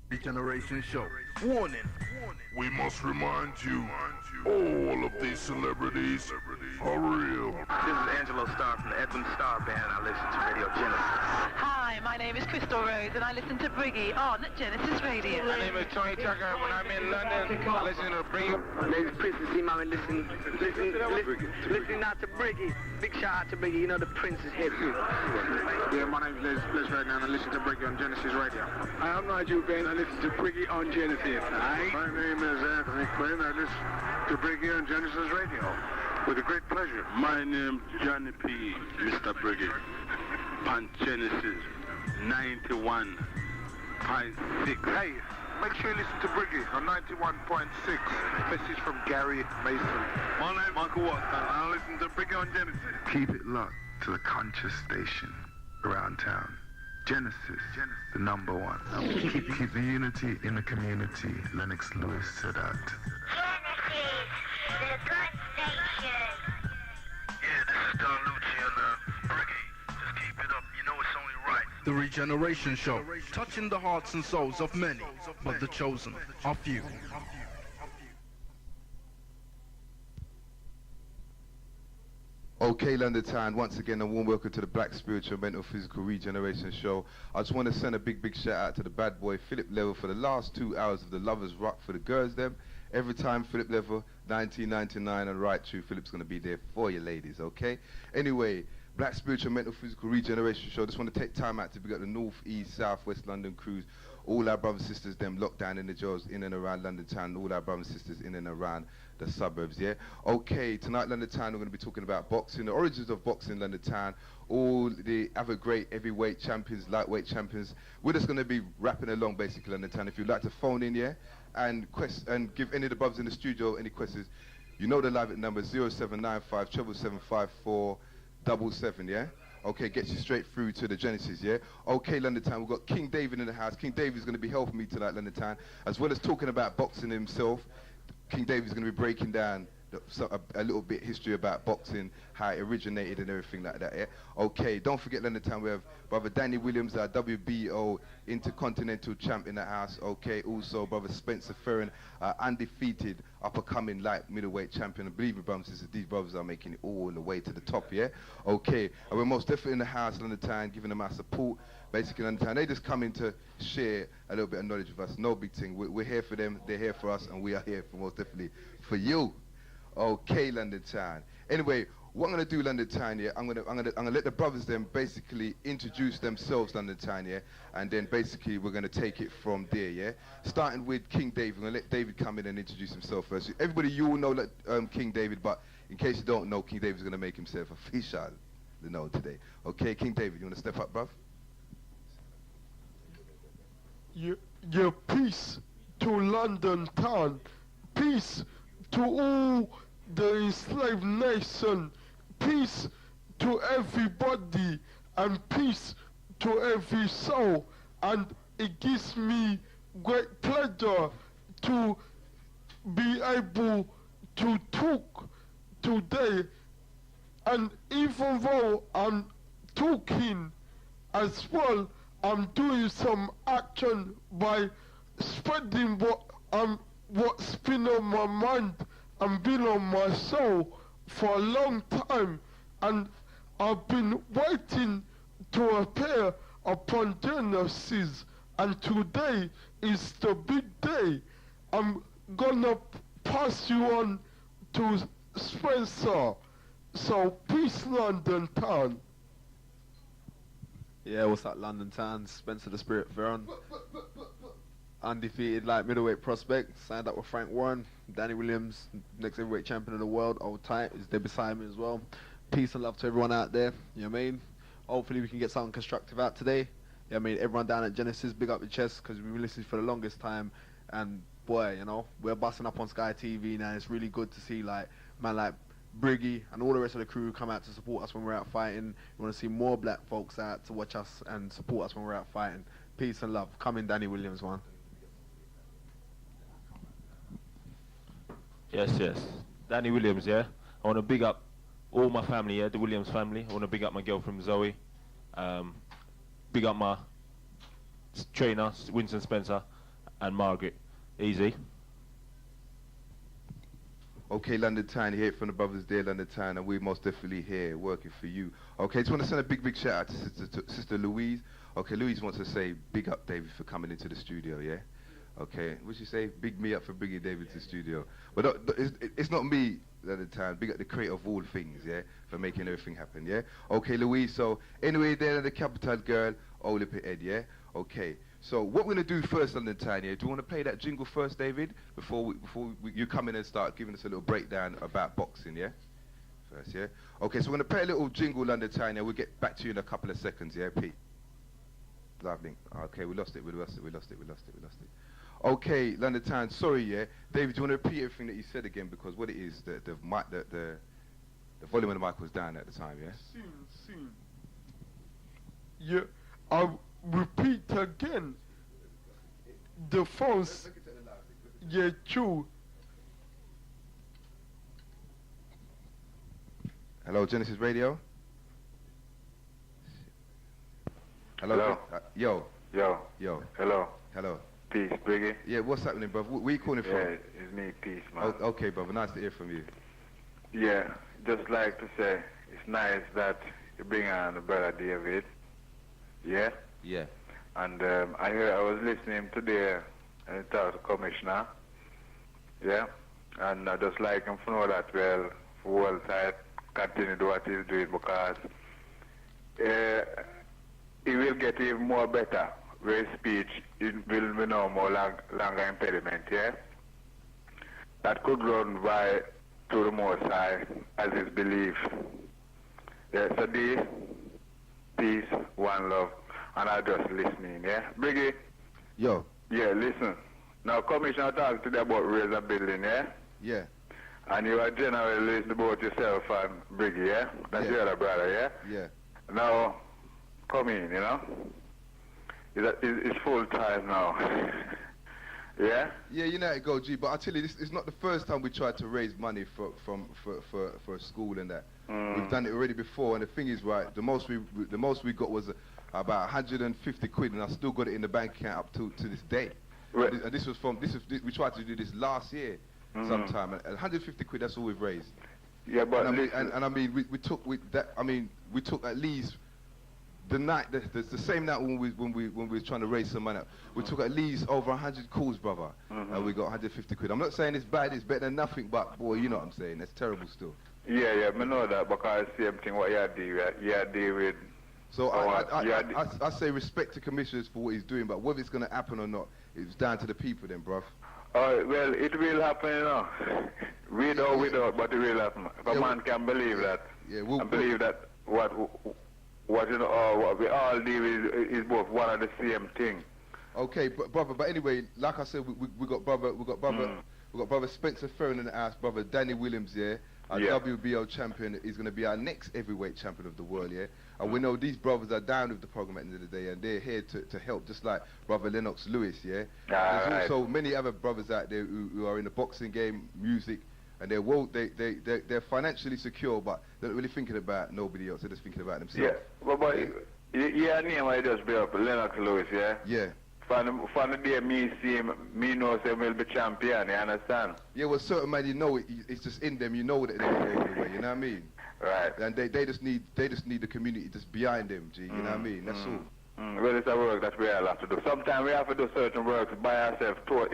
Regeneration Show. Warning. We must remind you, all of these celebrities are real. This is Angelo Starr from the Edwin Starr Band. I listen to Radio Genesis. Hi, my name is Crystal Rose and I listen to Briggy on Genesis Radio. My name is Tony Tucker. When I'm in London, I listen to Briggy. My name is Princess C. Mommy. Listen out to Briggy. Big shout out to Briggy. You know the Prince is hip. Yeah, my name is Les Ragnar and I listen to Briggy on Genesis Radio. Hi, I'm Nigel Ben. I listen to Briggy on Genesis. Hi. My name is Anthony Quinn. I listen to Briggy on Genesis Radio with a great pleasure. My name Johnny P. Mr. Briggy. On Genesis 91.6. Hey, make sure you listen to Briggy on 91.6. Message from Gary Mason. My name is Michael Watson. I listen to Briggy on Genesis. Keep it locked to the conscious station around town. Genesis, the number one. Keep the unity in the community. Lennox Lewis said that. Genesis, the good station. Yeah, this is Don Lucci and Briggy. Just keep it up. You know it's only right. The Regeneration Show. Touching the hearts and souls of many, but the chosen are few. Okay, London Town, once again a warm welcome to the Black Spiritual Mental Physical Regeneration Show. I just want to send a big shout out to the bad boy Philip Level for the last 2 hours of the Lovers Rock for the girls them. Every time Philip Level, 1999 and right true, Philip's going to be there for you ladies, okay? Anyway, Black Spiritual Mental Physical Regeneration Show. Just want to take time out to big up the North, East, South, West London crews. All our brothers and sisters, them locked down in the jails in and around London Town. All our brothers and sisters in and around the suburbs, yeah? Okay, tonight London Town we're going to be talking about boxing, the origins of boxing in London Town, all the other great heavyweight champions, lightweight champions. We're just going to be rapping along basically London Town. If you'd like to phone in, yeah, and give any of the brothers in the studio any questions, you know the live number 0795 775 yeah? Okay, gets you straight through to the Genesis, yeah? Okay, London Town, we've got King David in the house. King David is going to be helping me tonight, London Town, as well as talking about boxing himself. King David is going to be breaking down a little bit history about boxing, how it originated and everything like that, yeah? Okay, don't forget London Town, we have Brother Danny Williams, our WBO Intercontinental Champ in the house, okay? Also, Brother Spencer Fearon, undefeated, up-and-coming light middleweight champion. And believe me, brothers and sisters, these brothers are making it all the way to the top, yeah? Okay, and we're most definitely in the house, London Town, giving them our support, basically London Town. They just come in to share a little bit of knowledge with us, no big thing. We're here for them, they're here for us, and we are here for most definitely for you. Okay, London Town. Anyway, what I'm gonna do, London Town, yeah, I'm gonna let the brothers then basically introduce themselves, London Town, yeah, and then basically we're gonna take it from there, yeah. Starting with King David, we're gonna let David come in and introduce himself first. Everybody, you all know King David, but in case you don't know, King David's gonna make himself official, you know, today. Okay, King David, you wanna step up, bruv? Your peace to London Town, peace to all the enslaved nation, peace to everybody, and peace to every soul. And it gives me great pleasure to be able to talk today. And even though I'm talking as well, I'm doing some action by spreading what's been on my mind and been on my soul for a long time, and I've been waiting to appear upon Genesis, and today is the big day. I'm gonna pass you on to Spencer. So peace, London Town. Yeah, what's up, London Town? Spencer the Spirit Fearon. Undefeated light middleweight prospect. Signed up with Frank Warren. Danny Williams, next heavyweight champion of the world. Old tight is there beside me as well. Peace and love to everyone out there. You know what I mean? Hopefully we can get something constructive out today. You know what I mean? Everyone down at Genesis, big up your chest, because we've been listening for the longest time. And boy, you know, we're busting up on Sky TV now. It's really good to see like man like Briggy and all the rest of the crew come out to support us when we're out fighting. We want to see more black folks out to watch us and support us when we're out fighting. Peace and love. Come in, Danny Williams, man. Yes. Danny Williams, yeah. I want to big up all my family, yeah, the Williams family. I want to big up my girlfriend Zoe. Big up my trainer, Winston Spencer. and Margaret. Easy. Okay, London Town, you hear it from the brothers there, London Town, and we're most definitely here working for you. Okay, just want to send a big shout out to Sister Louise. Okay, Louise wants to say big up David for coming into the studio, yeah? Okay, what'd you say? Big me up for bringing David to the studio. But it's not me, London Town, big up the creator of all things, yeah? For making everything happen, yeah? Okay, Louise, so anyway, there the capital girl, Olympic Ed, yeah? Okay. So what we're going to do first, London Town, yeah? Do you want to play that jingle first, David? Before you come in and start giving us a little breakdown about boxing, yeah? First, yeah? Okay, so we're going to play a little jingle, London Town, yeah? We'll get back to you in a couple of seconds, yeah, Pete? Lovely. Okay, we lost it. Okay, London Town, sorry, yeah? David, do you want to repeat everything that you said again? Because what it is, the volume of the mic was down at the time, yeah? Soon. Yeah, I'll repeat again. The phones. Yeah, true. Hello, Genesis Radio? Hello? Yo. Hello. Hello. Peace, Briggy. Yeah, what's happening, brother? Where you calling from? Yeah, it's me, Peace, man. Oh, okay, brother. Nice to hear from you. Yeah, just like to say, it's nice that you bring on the brother David. Yeah? Yeah. And I was listening today and he talked to Commissioner. Yeah? And I just like him to know that, well, for all time, continue to do what he's doing because he will get even more better. Where his speech it will be no more longer impediment, yeah? That could run by to the Most High as his belief. Yeah, so D, peace, one love, and I just listening, yeah? Briggy? Yo. Yeah, listen. Now, Commissioner talked today about Razor Building, yeah? Yeah. And you are generally listening about yourself and Briggy, yeah? That's your other brother, yeah? Yeah. Now, come in, you know? It's full time now. Yeah? Yeah, you know how it go, G. But I tell you, this is not the first time we tried to raise money for a school and that. We've done it already before, and the thing is, right, the most we got was about 150 quid, and I still got it in the bank account up to this day. Right. And this was we tried to do this last year, sometime, and 150 quid. That's all we've raised. Yeah, but and I mean, we took at least. The same night when we were trying to raise some money, we took at least over 100 calls, brother, and we got 150 quid. I'm not saying it's bad, it's better than nothing, but boy, you know what I'm saying, that's terrible still. Yeah, I know that because same thing what you deal with. So I say respect to commissioners for what he's doing, but whether it's going to happen or not, it's down to the people then, bruv. Well, it will happen, you know. Without, but it will happen. If a man can believe that, and believe that what you know, what we all do is both one and the same thing. Okay, brother. But anyway, like I said, we got brother Spencer Fearon in the house, brother Danny Williams, yeah, our WBO champion. Is going to be our next heavyweight champion of the world, yeah. And we know these brothers are down with the program at the end of the day, and they're here to help, just like brother Lennox Lewis, yeah. There's also many other brothers out there who are in the boxing game, music. And they're financially secure, but they're not really thinking about nobody else. They're just thinking about themselves. Yeah, but your name I just built up, Lennox Lewis, yeah? Yeah. From the day me see him, me know say will be champion, you understand? Yeah, well, certain man, you know it's just in them. You know that they're anyway. You know what I mean? Right. And they just need the community just behind them, G. You know what I mean? That's all. Well, it's a work that we all have to do. Sometimes we have to do certain works by ourselves, total,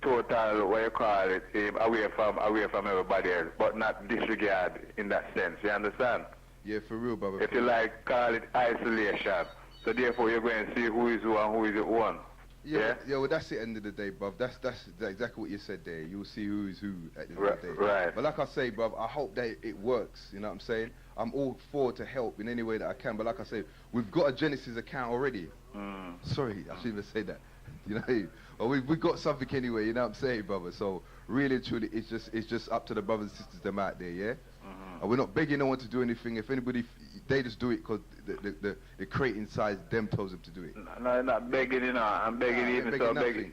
what you call it, away from everybody else, but not disregard in that sense. You understand? Yeah, for real, brother. If you like, call it isolation. So therefore, you're going to see who is who and who is one. Yeah, well, that's the end of the day, bruv. That's exactly what you said there. You'll see who is who at the end of the day. Right. But like I say, bruv, I hope that it works. You know what I'm saying? I'm all for to help in any way that I can. But like I say, we've got a Genesis account already. Sorry, I shouldn't even say that. You know, well, we got something anyway. You know what I'm saying, brother? So really and truly, it's just up to the brothers and sisters them out there, yeah. And we're not begging no one to do anything. If anybody, they just do it because the crate inside them tells them to do it. No, not begging, you know. I'm begging you. So begging.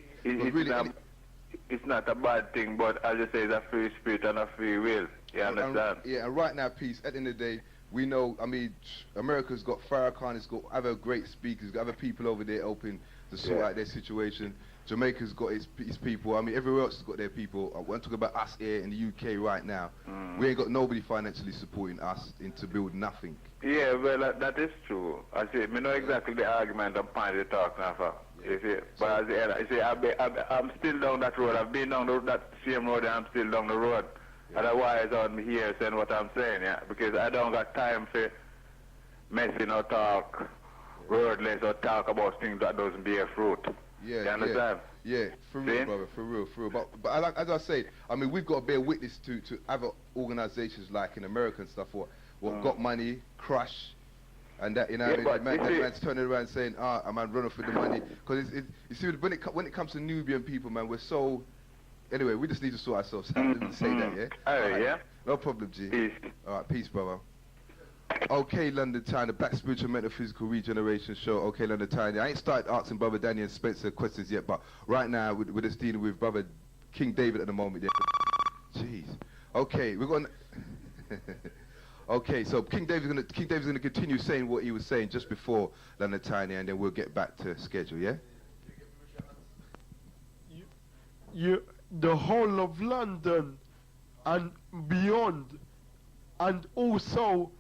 It's not a bad thing, but as you say, it's a free spirit and a free will. You understand? And right now, peace. At the end of the day, we know, I mean, America's got Farrakhan, it's got other great speakers, got other people over there helping to sort out their situation. Jamaica's got his people. I mean, everywhere else has got their people. I want to talk about us here in the UK right now. We ain't got nobody financially supporting us into build nothing. Yeah, well, that is true. I see. I know exactly the argument I'm trying to talk now for. You see, but I see, I'm still down that road. I've been down that same road, and I'm still down the road. Otherwise, I'm here saying what I'm saying, yeah, because I don't got time for messing or talk wordless or talk about things that doesn't bear fruit. Yeah, you understand? Yeah, for real, brother, for real. But I like, as I say, I mean, we've got to bear witness to other organizations like in America and stuff, what got money, crush, and that, you know, that man's turning around saying, I'm running for the money. Because you see, when it comes to Nubian people, man, we're so. Anyway, we just need to sort ourselves out. Let me say that, yeah? Alright, yeah? No problem, G. Peace. Alright, peace, brother. Okay, London Town, the Black Spiritual Metaphysical Regeneration Show. Okay, London Town. I ain't started asking Brother Danny and Spencer questions yet, but right now we're just dealing with Brother King David at the moment. Yeah. Jeez. Okay, we're going. Okay, so King David's gonna continue saying what he was saying just before London Town, and then we'll get back to schedule. Yeah. The whole of London and beyond, and also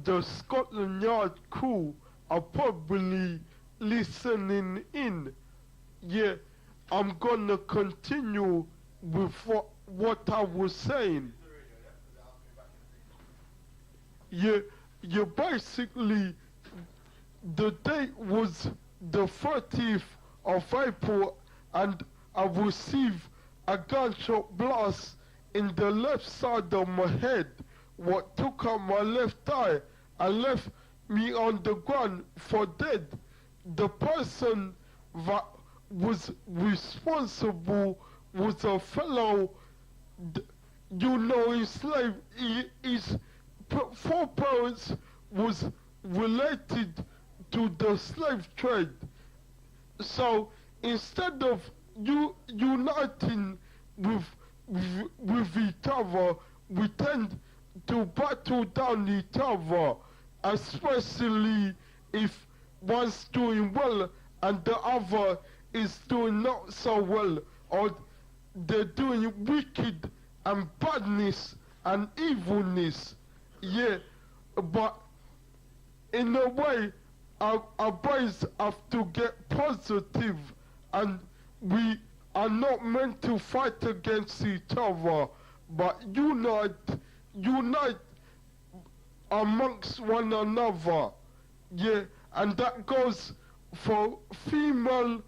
the Scotland Yard crew are probably listening in. Yeah, I'm gonna continue with what I was saying. Yeah, basically, the date was the 30th of April, and I received a gunshot blast in the left side of my head, what took out my left eye and left me on the ground for dead. The person that was responsible was a fellow, enslaved. His foreparents was related to the slave trade. So instead of uniting with each other, we tend to battle down each other, especially if one's doing well and the other is doing not so well, or they're doing wicked and badness and evilness. Yeah, but in a way, our brains have to get positive, and we are not meant to fight against each other, but unite amongst one another. Yeah, and that goes for female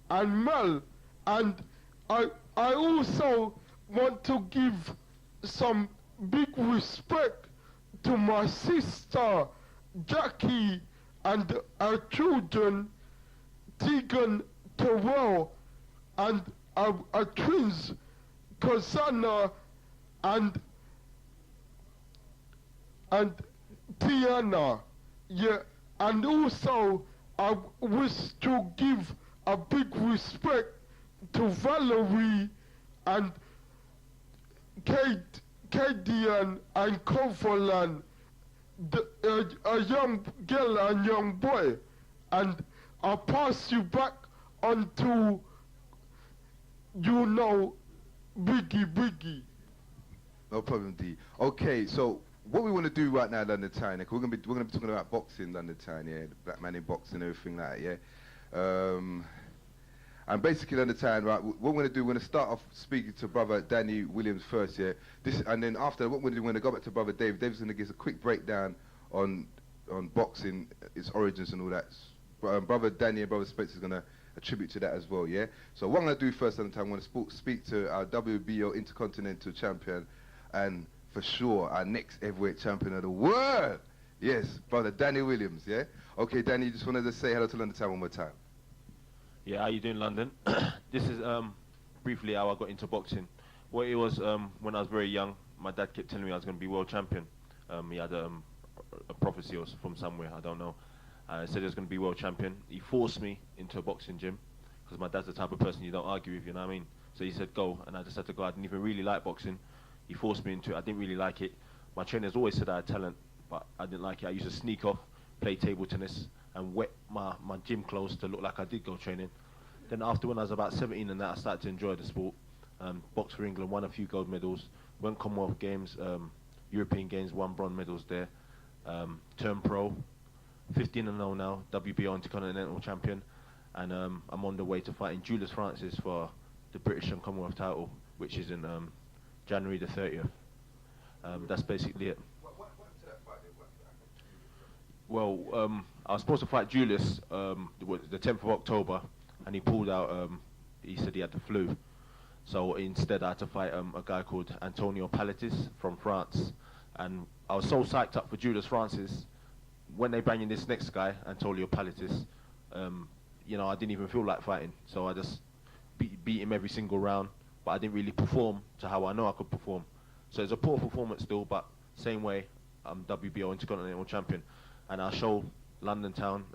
and male. And I also want to give some big respect to my sister Jackie and our children Tegan, Terrell, and our twins Kazana and Tiana. Yeah, and also I wish to give a big respect to Valerie and Kadian and Kovalan, a young girl and young boy. And I'll pass you back on to, Briggy. No problem, D. Okay, so what we want to do right now, London Town, we're gonna be talking about boxing, London Town, yeah, the black man in boxing, everything like that, yeah. And basically, London Town, right, what we're gonna do, we're gonna start off speaking to Brother Danny Williams first, yeah. And then after, what we're gonna do, we're gonna go back to Brother Dave. Dave's gonna give us a quick breakdown on boxing, its origins and all that. Brother Danny and Brother Spencer's gonna attribute to that as well, yeah. So what I'm gonna do first, London Town, I'm gonna speak to our WBO Intercontinental Champion, and for sure, our next heavyweight champion of the world. Yes, Brother Danny Williams, yeah? Okay, Danny, just wanted to say hello to London Town one more time. Yeah, how you doing, London? This is briefly how I got into boxing. Well, it was when I was very young, my dad kept telling me I was going to be world champion. He had a prophecy or from somewhere, I don't know. Said he was going to be world champion. He forced me into a boxing gym, because my dad's the type of person you don't argue with, you know what I mean? So he said go, and I just had to go. I didn't even really like boxing. He forced me into it. I didn't really like it. My trainers always said I had talent, but I didn't like it. I used to sneak off, play table tennis, and wet my gym clothes to look like I did go training. Then after when I was about 17 and that, I started to enjoy the sport. Boxed for England, won a few gold medals, went Commonwealth Games, European Games, won bronze medals there. Turned pro, 15-0 now, WBO Intercontinental Champion, and I'm on the way to fighting Julius Francis for the British and Commonwealth title, which is in January the 30th. That's basically it. Well, I was supposed to fight Julius the 10th of October, and he pulled out. He said he had the flu, so instead I had to fight a guy called Antonio Palatis from France. And I was so psyched up for Julius Francis. When they bring in this next guy, Antonio Palatis, you know, I didn't even feel like fighting, so I just beat him every single round. But I didn't really perform to how I know I could perform. So it's a poor performance still, but same way, I'm WBO Intercontinental Champion. And I'll show London Town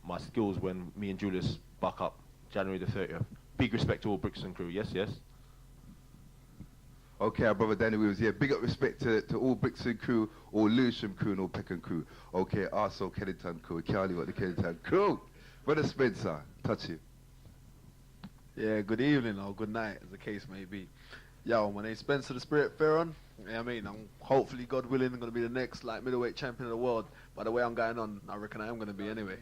my skills when me and Julius buck up, January the 30th. Big respect to all Brixton crew, yes, yes. Okay, our brother Danny Williams, yeah, big up respect to all Brixton crew, all Lewisham crew and all Peckham crew. Okay, also Kennington crew, Carly, what the Kennington crew. Brother Spencer, touch you. Yeah, good evening or good night, as the case may be. Yo, my name's Spencer the Spirit Fearon. Yeah, I mean, I'm hopefully, God willing, going to be the next middleweight champion of the world. By the way I'm going on, I reckon I am going to be anyway.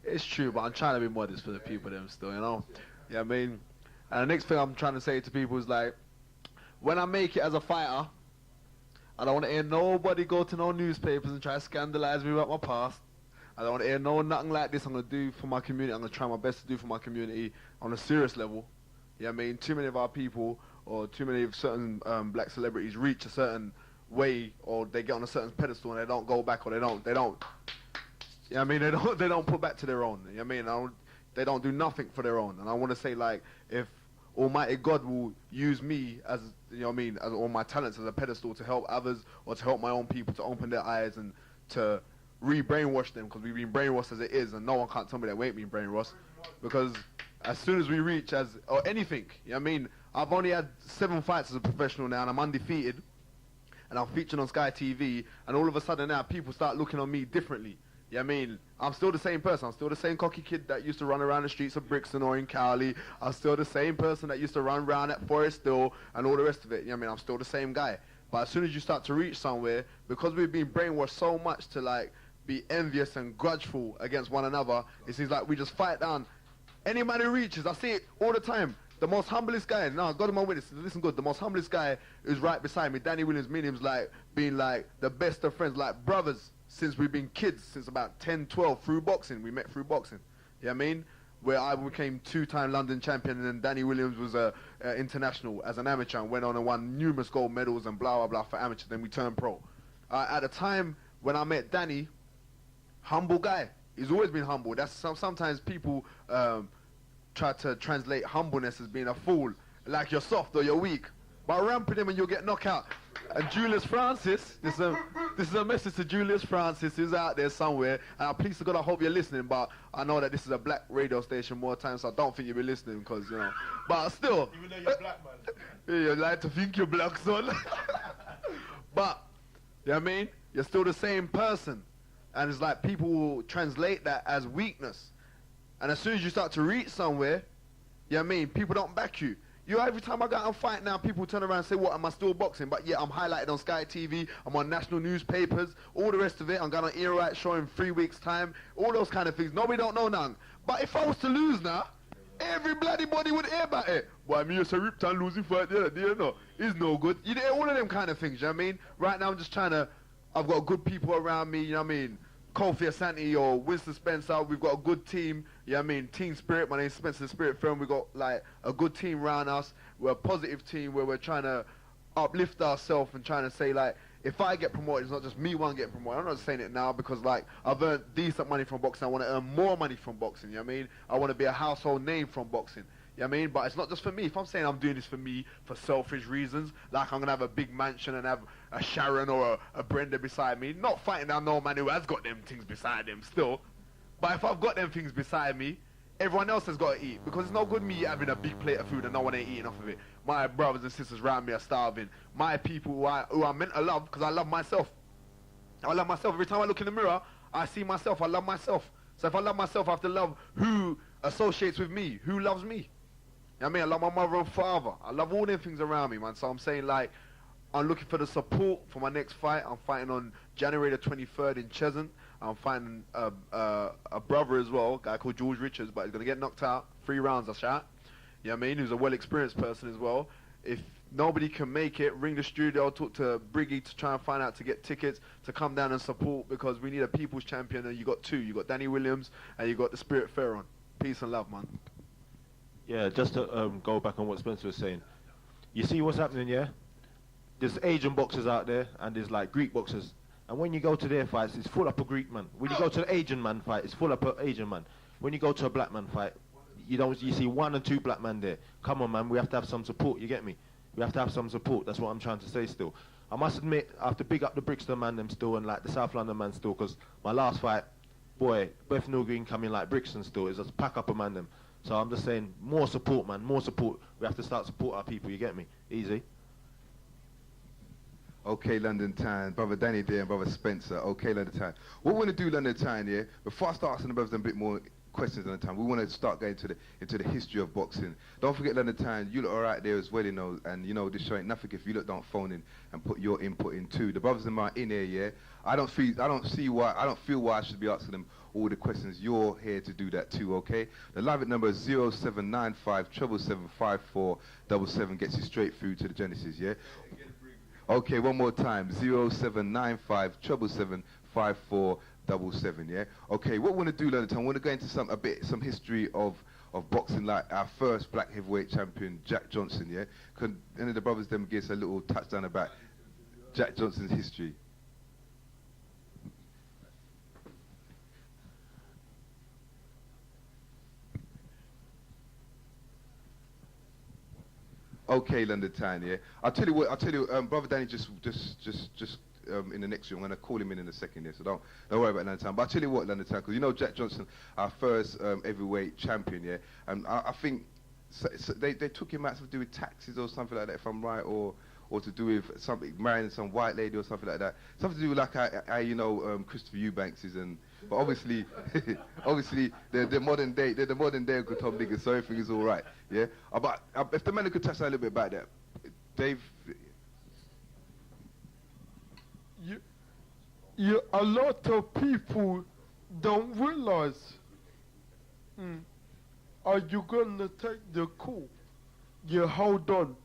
It's true, but I'm trying to be modest for the people them still, you know. Yeah, I mean, and the next thing I'm trying to say to people is like, when I make it as a fighter, I don't want to hear nobody go to no newspapers and try to scandalize me about my past. I don't want to hear nothing like this. I'm going to do for my community. I'm going to try my best to do for my community on a serious level. Yeah, I mean, too many of our people or too many of certain black celebrities reach a certain way, or they get on a certain pedestal and they don't go back, or they don't. Yeah, I mean, they don't put back to their own. I mean, they don't do nothing for their own. And I want to say, like, if Almighty God will use me as, you know what I mean, as all my talents as a pedestal to help others or to help my own people to open their eyes and to re-brainwash them, because we've been brainwashed as it is, and no one can't tell me that we ain't been brainwashed. Because as soon as we reach or anything, you know what I mean, I've only had 7 fights as a professional now, and I'm undefeated, and I'm featured on Sky TV, and all of a sudden now people start looking on me differently. Yeah, I mean, I'm still the same person. I'm still the same cocky kid that used to run around the streets of Brixton or in Cowley. I'm still the same person that used to run around at Forest Hill and all the rest of it. Yeah, I mean, I'm still the same guy. But as soon as you start to reach somewhere, because we've been brainwashed so much to, like, be envious and grudgeful against one another, it seems like we just fight down any man who reaches. I see it all the time. The most humblest guy, no, I got him on witness, listen good, the most humblest guy is right beside me. Danny Williams, me and him's like being like the best of friends, like brothers since we've been kids, since about 10, 12, through boxing. We met through boxing. You know what I mean? Where I became 2-time London champion, and then Danny Williams was international as an amateur and went on and won numerous gold medals and blah, blah, blah for amateur. Then we turned pro. At the time when I met Danny, humble guy. He's always been humble. That's sometimes people try to translate humbleness as being a fool, like you're soft or you're weak. But ramping him and you'll get knocked out. And Julius Francis, this is a message to Julius Francis, who's out there somewhere. And please to God, I hope you're listening. But I know that this is a black radio station more times, so I don't think you'll be listening, because, you know. But still, even though you're black, man. You like to think you're black, son. But, you know what I mean? You're still the same person. And it's like people will translate that as weakness. And as soon as you start to reach somewhere, you know what I mean, people don't back you. You know, every time I go out and fight now, people turn around and say, what, am I still boxing? But yeah, I'm highlighted on Sky TV, I'm on national newspapers, all the rest of it. I'm going on Ear Right show in 3 weeks' time, all those kind of things. Nobody don't know none. But if I was to lose now, every bloody body would hear about it. Boy, me just a ripped and losing fight the other day, you know. It's no good. You hear all of them kind of things, you know what I mean? Right now I'm just trying to, I've got good people around me, you know what I mean? Kofi Asante or Winston Spencer, we've got a good team, you know what I mean? Team Spirit, my name's Spencer the Spirit Firm. We've got like a good team around us. We're a positive team where we're trying to uplift ourselves and trying to say, like, if I get promoted, it's not just me one getting promoted. I'm not saying it now because, like, I've earned decent money from boxing. I want to earn more money from boxing, you know what I mean? I want to be a household name from boxing. You know what I mean? But it's not just for me. If I'm saying I'm doing this for me, for selfish reasons, like I'm going to have a big mansion and have a Sharon or a Brenda beside me, not fighting down no man who has got them things beside him still. But if I've got them things beside me, everyone else has got to eat, because it's no good me having a big plate of food and no one ain't eating off of it. My brothers and sisters around me are starving. My people who I'm meant to love, because I love myself. I love myself. Every time I look in the mirror, I see myself. I love myself. So if I love myself, I have to love who associates with me, who loves me. You know what I mean? I love my mother and father. I love all them things around me, man. So I'm saying, like, I'm looking for the support for my next fight. I'm fighting on January the 23rd in Cheshunt. I'm fighting a brother as well, a guy called George Richards, but he's going to get knocked out. 3 rounds, I shot. You know what I mean? Who's a well-experienced person as well. If nobody can make it, ring the studio, talk to Briggy to try and find out to get tickets to come down and support, because we need a people's champion, and you got 2. You got Danny Williams and you got the Spirit Fearon. Peace and love, man. Yeah, just to go back on what Spencer was saying. You see what's happening, yeah? There's Asian boxers out there, and there's like Greek boxers. And when you go to their fights, it's full up a Greek man. When you go to an Asian man fight, it's full up a Asian man. When you go to a black man fight, you see 1 or 2 black men there. Come on, man, we have to have some support, you get me? We have to have some support, that's what I'm trying to say still. I must admit, I have to big up the Brixton man them still, and like the South London man still, because my last fight, boy, Bethnal Green coming like Brixton still, is just pack up a man them. So I'm just saying, more support, man, more support. We have to start support our people, you get me? Easy. Okay, London Town, brother Danny there and brother Spencer. Okay, London Town. What we want to do, London Town, yeah, before I start asking the brothers a bit more questions on the time, we want to start going into the history of boxing. Don't forget, London Town, you lot are right there as well, you know, and you know this show ain't nothing if you lot don't phone in and put your input in too. The brothers and are in here, yeah. I don't feel why I should be asking them all the questions. You're here to do that too, okay? The live number is 0795 777 5477, gets you straight through to the Genesis, yeah. Okay, one more time, 0795 777 5477, yeah? Okay, what we want to do, London Town, we want to go into some history of boxing, like our first black heavyweight champion, Jack Johnson, yeah? Can any of the brothers them give us a little touchdown about Jack Johnson's history? Okay, London Town, yeah. I'll tell you, brother Danny just in the next room. I'm gonna call him in a second, yeah. So don't worry about London Town. But I'll tell you what, London Town, because you know Jack Johnson, our first heavyweight champion, yeah. And I think they took him out to do with taxes or something like that, if I'm right, or to do with something, marrying some white lady or something like that. Something to do with like how you know Christopher Eubanks is, but obviously they're the modern day Uncle Tom niggas, so everything is all right, yeah. But if the man could touch on a little bit about that, Dave. A lot of people don't realize. Are you gonna take the call? Yeah, hold on.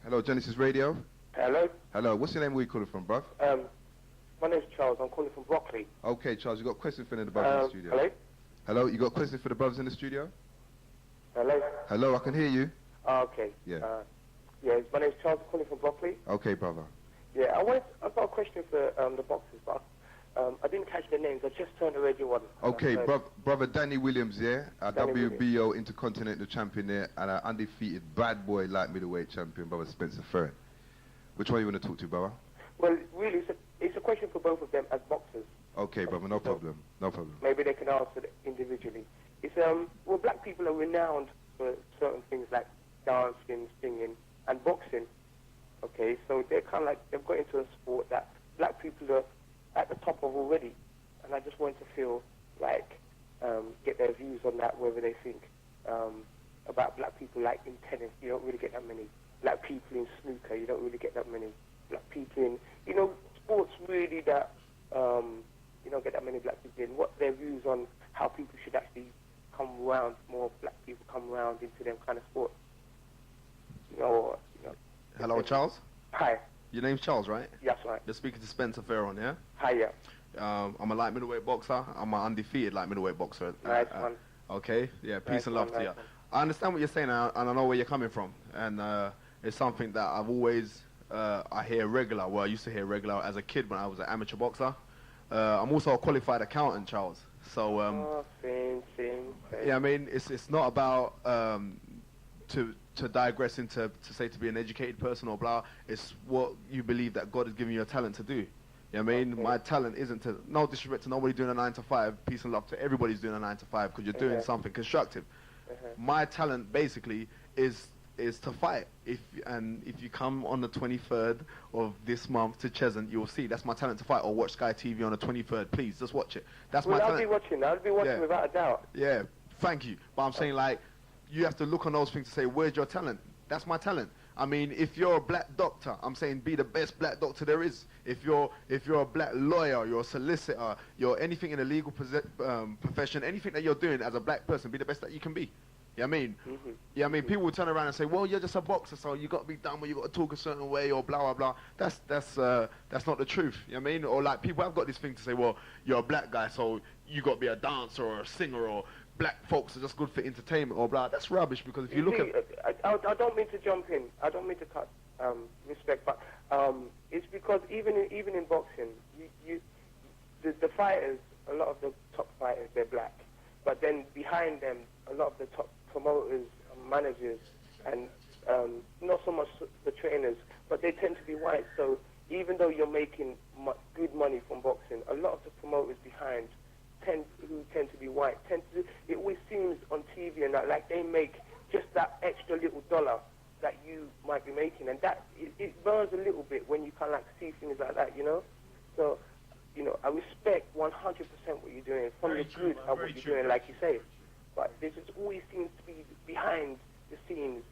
Hello, Genesis Radio. Hello. Hello. What's your name? Where you calling from, bruv? My name's Charles. I'm calling from Broccoli. Okay, Charles. You got a question for the brothers in the studio? Hello. Hello. You got a question for the brothers in the studio? Hello. Hello. I can hear you. Okay. Yeah. My name's Charles. I'm calling from Broccoli. Okay, brother. Yeah, I've got a question for the boxers, but I didn't catch their names. I just turned the radio on. Okay, brother Danny Williams, yeah, our Danny WBO Intercontinental Champion there, and our undefeated bad boy light middleweight champion, brother Spencer Fearon. Which one you want to talk to, brother? Well, really, it's a question for both of them as boxers. Okay, brother, no problem. Maybe they can answer it individually. It's well, black people are renowned for certain things like dancing, singing, and boxing. Okay, so they're kind of like, they've got into a sport that black people are at the top of already. And I just want to feel like, get their views on that, whether they think about black people, like in tennis, you don't really get that many. Black people in snooker, you don't really get that many. Black people in, sports really that, you don't get that many black people in. What their views on how people should actually come around, more black people come around into them kind of sports. Hello, Charles. Hi. Your name's Charles, right? Yes, right. You're speaking to Spencer Fearon, yeah? Hi, yeah. I'm a light middleweight boxer. I'm an undefeated light middleweight boxer. Nice one. Okay, yeah, peace Nice and love one, to you. nice one. I understand what you're saying, and I know where you're coming from. And it's something that I've always, I hear regular. Well, I used to hear regular as a kid when I was an amateur boxer. I'm also a qualified accountant, Charles. So, same. yeah, I mean, it's not about to digress into to be an educated person or blah. It's what you believe that God has given you a talent to do. You know what I mean? My talent isn't to, no disrespect to nobody doing a 9 to 5, peace and love to everybody's doing a 9 to 5 because you're doing something constructive. My talent basically is to fight. If you come on the 23rd of this month to Cheshunt, you'll see that's my talent to fight. Or watch Sky TV on the 23rd. Please, just watch it. That's my talent. I'll be watching without a doubt. Yeah, thank you. But I'm saying, like, you have to look on those things to say, where's your talent? That's my talent. I mean, if you're a black doctor, I'm saying be the best black doctor there is. If you're a black lawyer, you're a solicitor, you're anything in the legal profession, anything that you're doing as a black person, be the best that you can be. You know what I mean? Yeah, I mean, people will turn around and say, well, you're just a boxer, so you got to be done, or you got to talk a certain way, or blah, blah, blah. That's not the truth. You know what I mean? Or like, people have got this thing to say, well, you're a black guy, so you got to be a dancer or a singer, or black folks are just good for entertainment, or blah. That's rubbish, because if you look at... I don't mean to jump in. I don't mean to cut respect, but it's because even in boxing, the fighters, a lot of the top fighters, they're black. But then behind them, a lot of the top promoters, managers, and not so much the trainers, but they tend to be white. So even though you're making good money from boxing, a lot of the promoters behind who tend to be white it always seems on TV and that like they make just that extra little dollar that you might be making, and that it burns a little bit when you kind of like see things like that, you know. So, you know, I respect 100% what you're doing from the good at what you're doing, like you say. But there just always seems to be behind the scenes,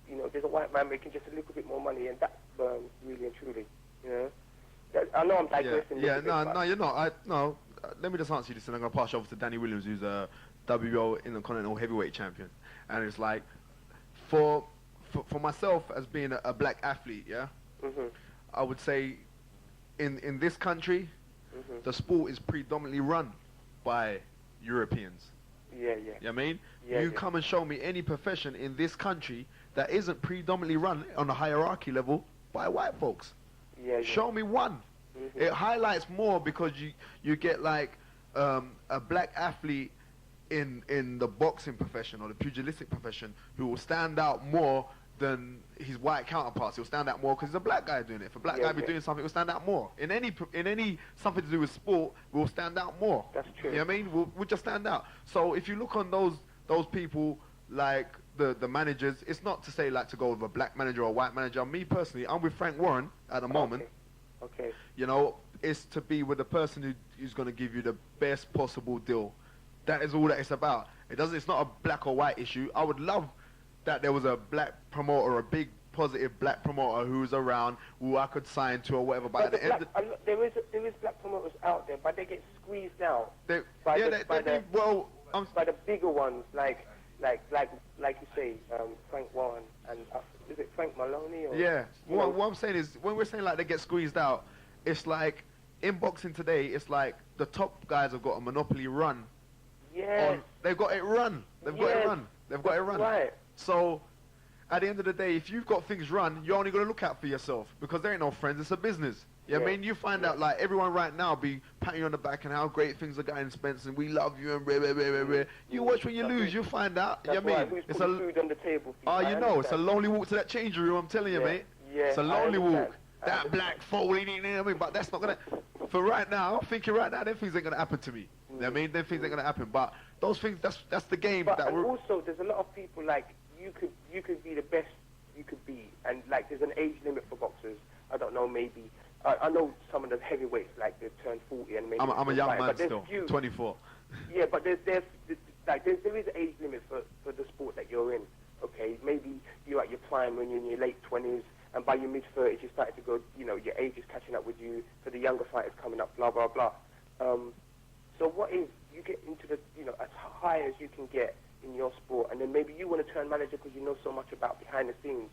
you know, there's a white man making just a little bit more money, and that burns really and truly, you know. I know I'm digressing. Yeah, no, you're not. Let me just answer you this, and I'm going to pass you over to Danny Williams, who's a WBO Intercontinental Heavyweight Champion. And it's like, for myself as being a black athlete, I would say in this country, the sport is predominantly run by Europeans. Yeah. You know what I mean? You come and show me any profession in this country that isn't predominantly run on a hierarchy level by white folks. Show me one. It highlights more because you get like a black athlete in the boxing profession or the pugilistic profession who will stand out more than his white counterparts. He'll stand out more because he's a black guy doing it. If a black guy be doing something, he'll stand out more. In any something to do with sport, we'll stand out more. That's true. You know what I mean? We'll just stand out. So if you look on those people like the managers, it's not to say like to go with a black manager or a white manager. Me personally, I'm with Frank Warren at the moment. Okay. You know, it's to be with the person who's going to give you the best possible deal. That is all that it's about. It's not a black or white issue. I would love that there was a black promoter, a big positive black promoter who's around who I could sign to or whatever. But at the end, there is black promoters out there, but they get squeezed out by the bigger ones, like you say, Frank Warren and is it Frank Maloney? Or, what I'm saying is when we're saying like they get squeezed out, it's like in boxing today, it's like the top guys have got a monopoly run. They've got it run. They've got it run. Right. So, at the end of the day, if you've got things run, you're only going to look out for yourself because there ain't no friends. It's a business. I mean, you find out like everyone right now be patting you on the back and how great things are going, Spence, and we love you and blah, blah, blah, blah, blah. You watch when you lose, you find out. That's you know what I mean? It's food on the table. It's a lonely walk to that changing room. I'm telling you, mate. It's a lonely walk. That black folding, you know what I mean? But that's not gonna. For right now, I'm thinking right now, them things ain't gonna happen to me. You know what I mean? Them things ain't gonna happen. But those things, that's the game. But also, there's a lot of people like you could be the best you could be, and like there's an age limit for boxers. I don't know, maybe. I know some of the heavyweights like they turn 40 and maybe. I'm a young man still, 24. Yeah, but there is an age limit for the sport that you're in. Okay, maybe you're at your prime when you're in your late 20s. And by your mid-30s, you started to go, you know, your age is catching up with you, for the younger fighters coming up, blah, blah, blah. So what if you get into the, you know, as high as you can get in your sport, and then maybe you want to turn manager because you know so much about behind the scenes,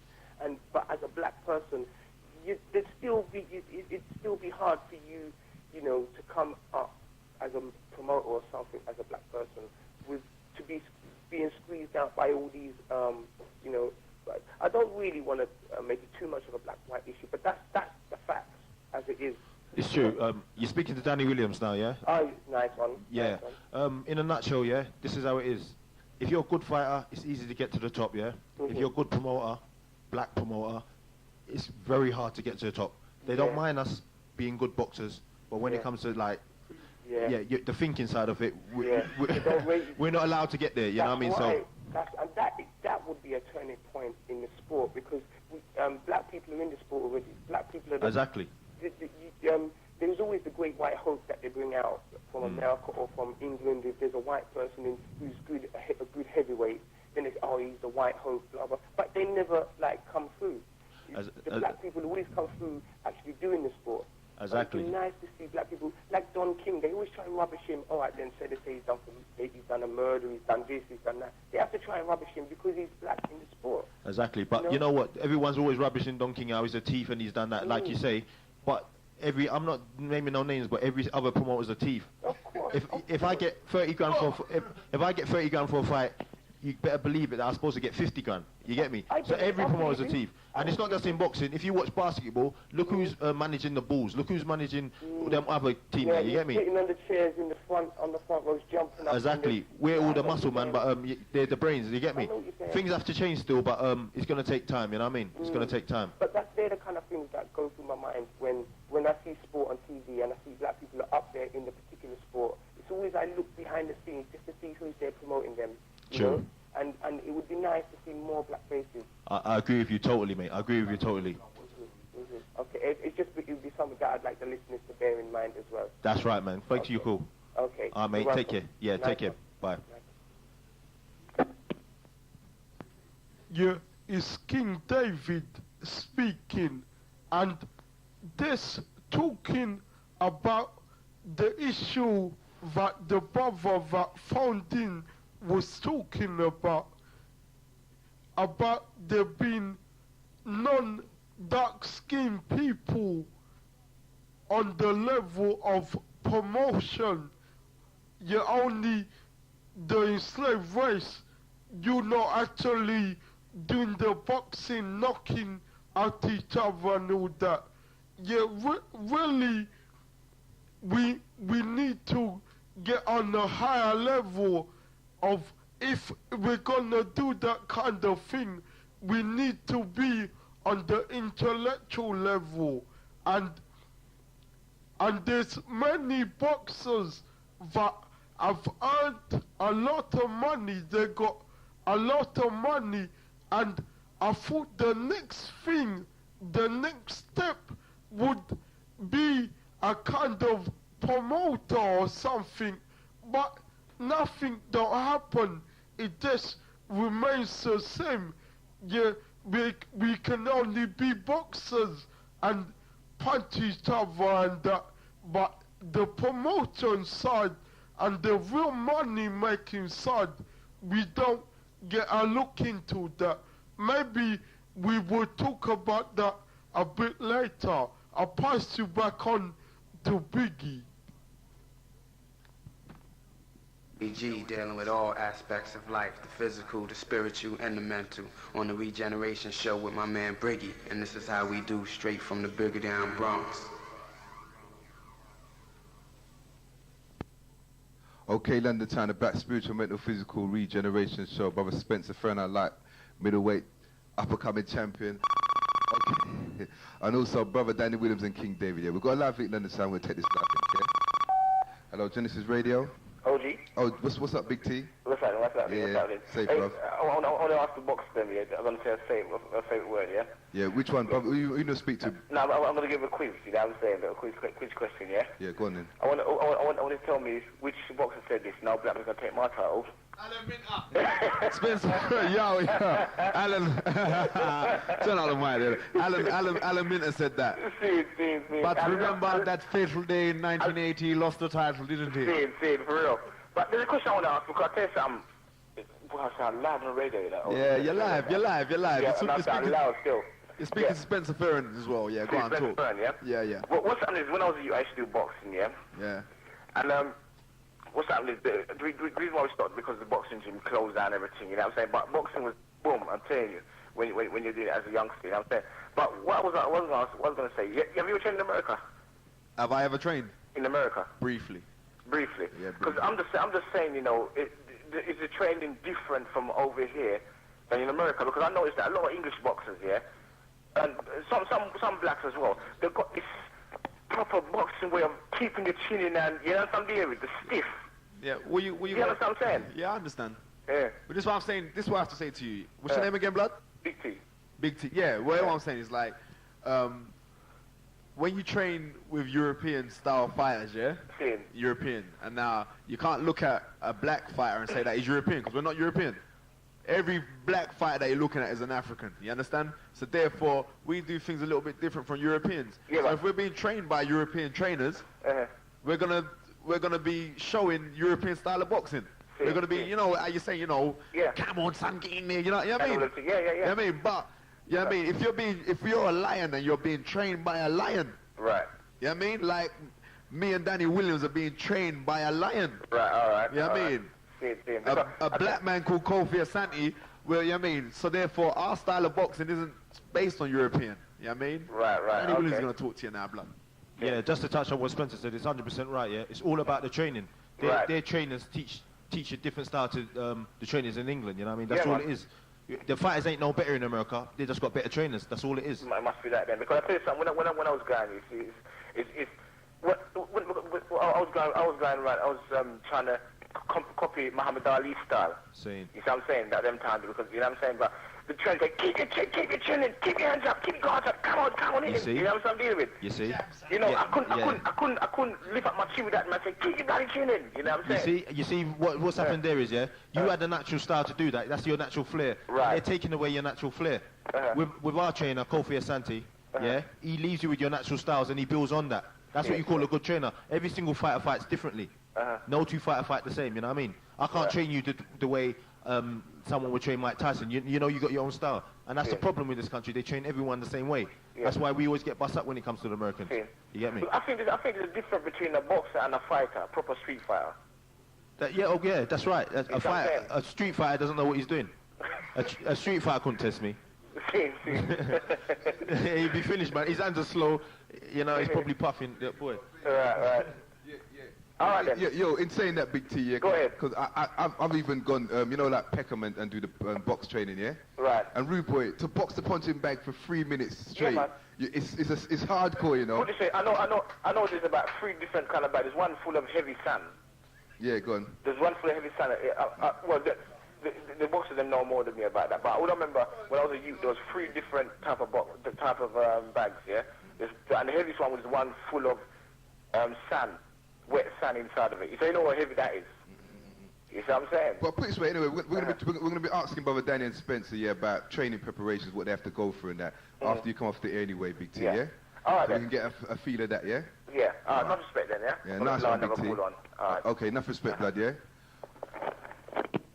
but as a black person, it'd still be hard for you, you know, to come up as a promoter or something as a black person, to be being squeezed out by all these, you know. But I don't really want to make it too much of a black-white issue, but that's the facts as it is. It's true. You're speaking to Danny Williams now, yeah? Oh, nice one. Yeah. Nice one. In a nutshell, yeah, this is how it is. If you're a good fighter, it's easy to get to the top, yeah? If you're a good promoter, black promoter, it's very hard to get to the top. They don't mind us being good boxers, But when it comes to like, Yeah. the thinking side of it, Yeah. we're not allowed to get there. You know what I mean? So. That would be a turning point in the sport because black people are in the sport already. Black people are Exactly. There's always the great white hope that they bring out from America or from England. If there's a white person who's good, a good heavyweight, then it's he's the white hope, blah blah. But they never come through. The black people always come through actually doing the sport. Exactly. It's nice to see black people like Don King. They always try and rubbish him. All right, then say he's done a murder, he's done this, he's done that. They have to try and rubbish him because he's black in the sport. Exactly, but you know what? Everyone's always rubbishing Don King how he's a thief and he's done that, like you say. But I'm not naming no names, but every other promoter's a thief. Of course. If I get 30 grand if I get 30 grand for a fight, you better believe it that I'm supposed to get 50 grand. You get me? So every promoter's a thief. And it's not just in boxing. If you watch basketball, look who's managing the Bulls. Look who's managing them other teams. You get me? Sitting on the chairs in the front, on the front rows, jumping up. Exactly. We're all the muscle, man, but they're the brains. You get me? Things have to change still, but it's going to take time. You know what I mean? It's going to take time. But they're the kind of things that go through my mind when I see sport on TV and I see black people are up there in the particular sport. It's always I look behind the scenes just to see who's there promoting them. You know? And it would be nice to see more black faces. I agree with you totally, mate. I agree with you totally. Okay, it would be something that I'd like the listeners to bear in mind as well. That's right, man. Thanks you, cool. Okay. All right, mate. Take care. Yeah, take care. Bye. Yeah, it's King David speaking, and this talking about the issue that the brother that phoned in was talking about there being non-dark-skinned people on the level of promotion. You're only the enslaved race. You're not actually doing the boxing, knocking at each other and all that. Yeah, really, we need to get on a higher level of, if we're gonna do that kind of thing, we need to be on the intellectual level, and there's many boxers that have earned a lot of money. They got a lot of money, and I thought the next thing, the next step would be a kind of promoter or something, but nothing don't happen. It just remains the same. Yeah, we can only be boxers and punch each other and that, but the promotion side and the real money making side, we don't get a look into that. Maybe we will talk about that a bit later. I'll pass you back on to Briggy. BG dealing with all aspects of life, the physical, the spiritual, and the mental, on the Regeneration show with my man Briggy, and this is how we do, straight from the Briggy down Bronx. Okay, London Town, the Black Spiritual Mental Physical Regeneration show. Brother Spencer Fearon, like middleweight, upper-coming champion. Okay. And also Brother Danny Williams and King David. Yeah, we've got a live link, London Town. We'll take this live link, okay? Hello, Genesis Radio. OG. Oh, what's up, Big T? What's happening? Yeah, safe, hey, bro. I want to ask the box them, yeah. I'm going to say a favorite word, yeah? Yeah, which one, brother? Who you know speak to? No, I'm going to give a quiz, you know what I'm saying? A quiz question, yeah? Yeah, go on then. I want to tell me which boxer said this. Now Black is going to take my title. Spencer, yo, Alan, turn out the mic there. Alan Minter said that. But remember that fateful day in 1980, he lost the title, didn't he? See, for real. But there's a question I want to ask, because I tell you something. I sound loud on the radio, you know. Yeah, you're live. Yeah, and I sound loud still. You're speaking to Spencer Fearon as well, yeah, go on, talk. Fearon, yeah? Yeah. What's happening is, when I was a youth, I used to do boxing, yeah? Yeah. And, what's happening is, the reason why we stopped, because the boxing gym closed down everything, you know what I'm saying? But boxing was, boom, I'm telling you, when you're doing it as a youngster, you know what I'm saying? But what I was going to say, have you ever trained in America? Have I ever trained? In America? Briefly. Yeah, because I'm just saying, you know, is the training different from over here than in America? Because I noticed that a lot of English boxers, yeah, and some blacks as well, they've got this proper boxing way of keeping the chin in and, you know what I'm dealing with, the stiff. Yeah, you understand what I'm saying? Yeah, I understand. Yeah. But this is what I'm saying, this is what I have to say to you. What's your name again, blood? Big T. Big T. Yeah, well, what I'm saying is like, when you train with European style fighters, yeah? Same. European. And now, you can't look at a black fighter and say that he's European, because we're not European. Every black fighter that you're looking at is an African, you understand? So therefore, we do things a little bit different from Europeans. Yeah, so if we're being trained by European trainers, we're gonna be showing European style of boxing. We're gonna be, you know, how you say, you know, come on, son, get in there, you know what I mean? Yeah. You know what I mean? But, you know what I mean? If you're a lion and you're being trained by a lion, right? You know what I mean? Like, me and Danny Williams are being trained by a lion. Right, alright. You know what I mean? A black man called Kofi Asante, well, you know what I mean? So therefore, our style of boxing isn't based on European. You know what I mean? Right. Danny Williams is going to talk to you now, blood. Yeah, just to touch on what Spencer said, it's 100% right, yeah? It's all about the training. Their trainers teach a different style to the trainers in England, you know what I mean? That's all it is. The fighters ain't no better in America. They just got better trainers. That's all it is. It must be that then. Because I tell you something, when I was going, you see, I was going right. I was trying to copy Muhammad Ali's style. Saying. You see what I'm saying? At them times, because you know what I'm saying. But the trainer said, keep your chin in, keep your hands up, keep your guards up, come on in. You know what I'm dealing with? You see? You know, I couldn't lift up my chin with that man. I said, keep your bloody chin in. You know what I'm saying? You see what's happened there is, yeah, you had a natural style to do that. That's your natural flair. Right. They're taking away your natural flair. With our trainer, Kofi Asante, yeah, he leaves you with your natural styles and he builds on that. That's what you call a good trainer. Every single fighter fights differently. No two fighters fight the same, you know what I mean? I can't train you the way someone would train Mike Tyson. You know you got your own style. And that's the problem with this country. They train everyone the same way. That's why we always get bust up when it comes to the Americans. You get me? I think there's a difference between a boxer and a fighter, a proper street fighter. That's right. A street fighter doesn't know what he's doing. A street fighter couldn't test me. He'd be finished, man. His hands are slow. You know, he's probably puffing. Boy. Right. All right then. Yo, in saying that, Big T, yeah. Go ahead. Because I've even gone, you know, like Peckham and do the box training, yeah. Right. And Rude Boy, to box the punching bag for 3 minutes straight, man. it's hardcore, you know. What do you say? I know. There's about 3 different kind of bags. There's one full of heavy sand. Yeah, go on. There's one full of heavy sand. Well, the boxers them know more than me about that. But I would remember when I was a youth, there was 3 different type of bags. Yeah. And the heaviest one was one full of sand. Wet sand inside of it. So you know what heavy that is. You see what I'm saying? Well, put it this way, anyway, we're gonna be asking Brother Danny and Spencer, yeah, about training preparations, what they have to go through and that, after you come off the air anyway, Big T, yeah? All right, so we can get a feel of that, yeah? Yeah, enough respect then, yeah? Yeah, nice one, Big T. Okay, enough respect, blood, yeah?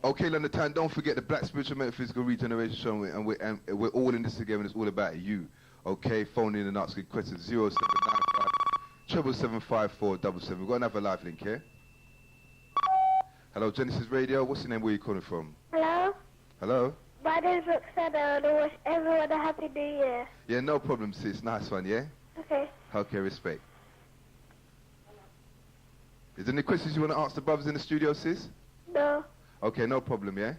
Okay, London Town, don't forget the Black Spiritual Metaphysical Regeneration Show, and we're all in this together, and it's all about you. Okay, phone in and ask your questions, 0795 7775477. We've got another live link here. Hello, Genesis Radio. What's your name? Where are you calling from? Hello? Hello? My name's Roxana, and I wish everyone a happy new year. Yeah, no problem, sis. Nice one, yeah? Okay. Okay, respect. Is there any questions you want to ask the brothers in the studio, sis? No. Okay, no problem, yeah?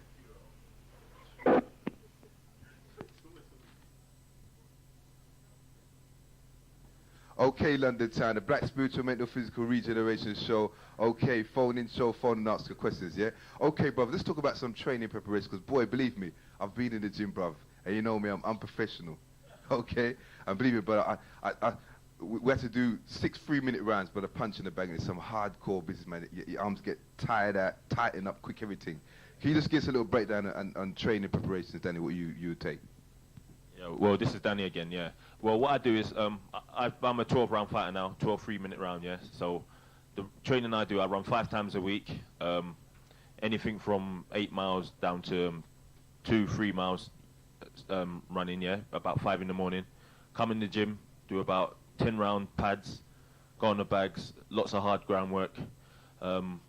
Okay, London Town, the Black Spiritual Mental Physical Regeneration Show. Okay, phone in show, phone and ask your questions, yeah? Okay, bruv, let's talk about some training preparation, because, boy, believe me, I've been in the gym, bruv, and you know me, I'm unprofessional, okay? And believe me, but we had to do 6 3-minute rounds, but a punch in the bag, and it's some hardcore business, man. Your arms get tired out, tighten up, quick everything. Can you just give us a little breakdown on training preparations, Danny, what you would take? Yeah, well, this is Danny again, yeah. Well, what I do is, I'm a 12-round fighter now, 12 3-minute round, yeah. So the training I do, I run 5 times a week, anything from 8 miles down to 2-3 miles running, yeah, about 5 in the morning. Come in the gym, do about 10-round pads, go on the bags, lots of hard groundwork. Part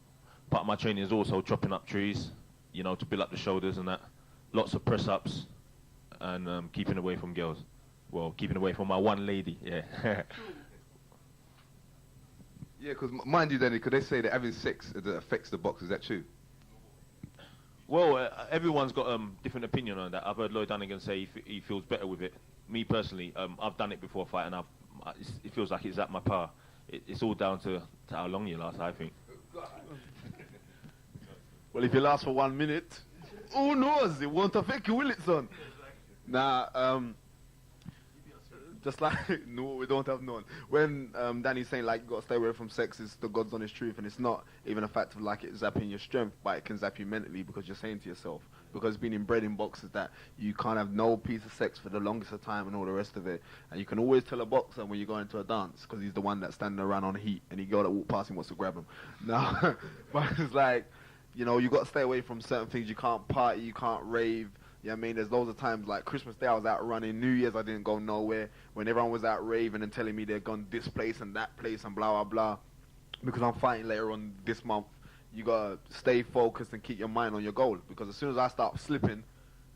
of my training is also chopping up trees, you know, to build up the shoulders and that. Lots of press-ups and keeping away from girls. Well, keeping away from my one lady, yeah. Yeah, because mind you, Danny, because they say that having sex affects the box. Is that true? Well, everyone's got different opinion on that. I've heard Lloyd Dunnigan say he feels better with it. Me personally, I've done it before a fight, and it feels like it's at my power. It's all down to how long you last, I think. Well, if you last for 1 minute, who knows? It won't affect you, will it, son? Nah, just like, no, we don't have none. When Danny's saying, like, you got to stay away from sex, it's the God's honest truth, and it's not even a fact of, like, it zapping your strength, but it can zap you mentally because you're saying to yourself, because being inbred in boxers that you can't have no piece of sex for the longest of time and all the rest of it. And you can always tell a boxer when you go into a dance, because he's the one that's standing around on heat, and he girl that walk past him wants to grab him. No, but it's like, you know, you got to stay away from certain things. You can't party, you can't rave. You know what I mean? There's loads of times, like Christmas Day I was out running, New Year's I didn't go nowhere, when everyone was out raving and telling me they're gone this place and that place and blah, blah, blah. Because I'm fighting later on this month, you got to stay focused and keep your mind on your goal. Because as soon as I start slipping,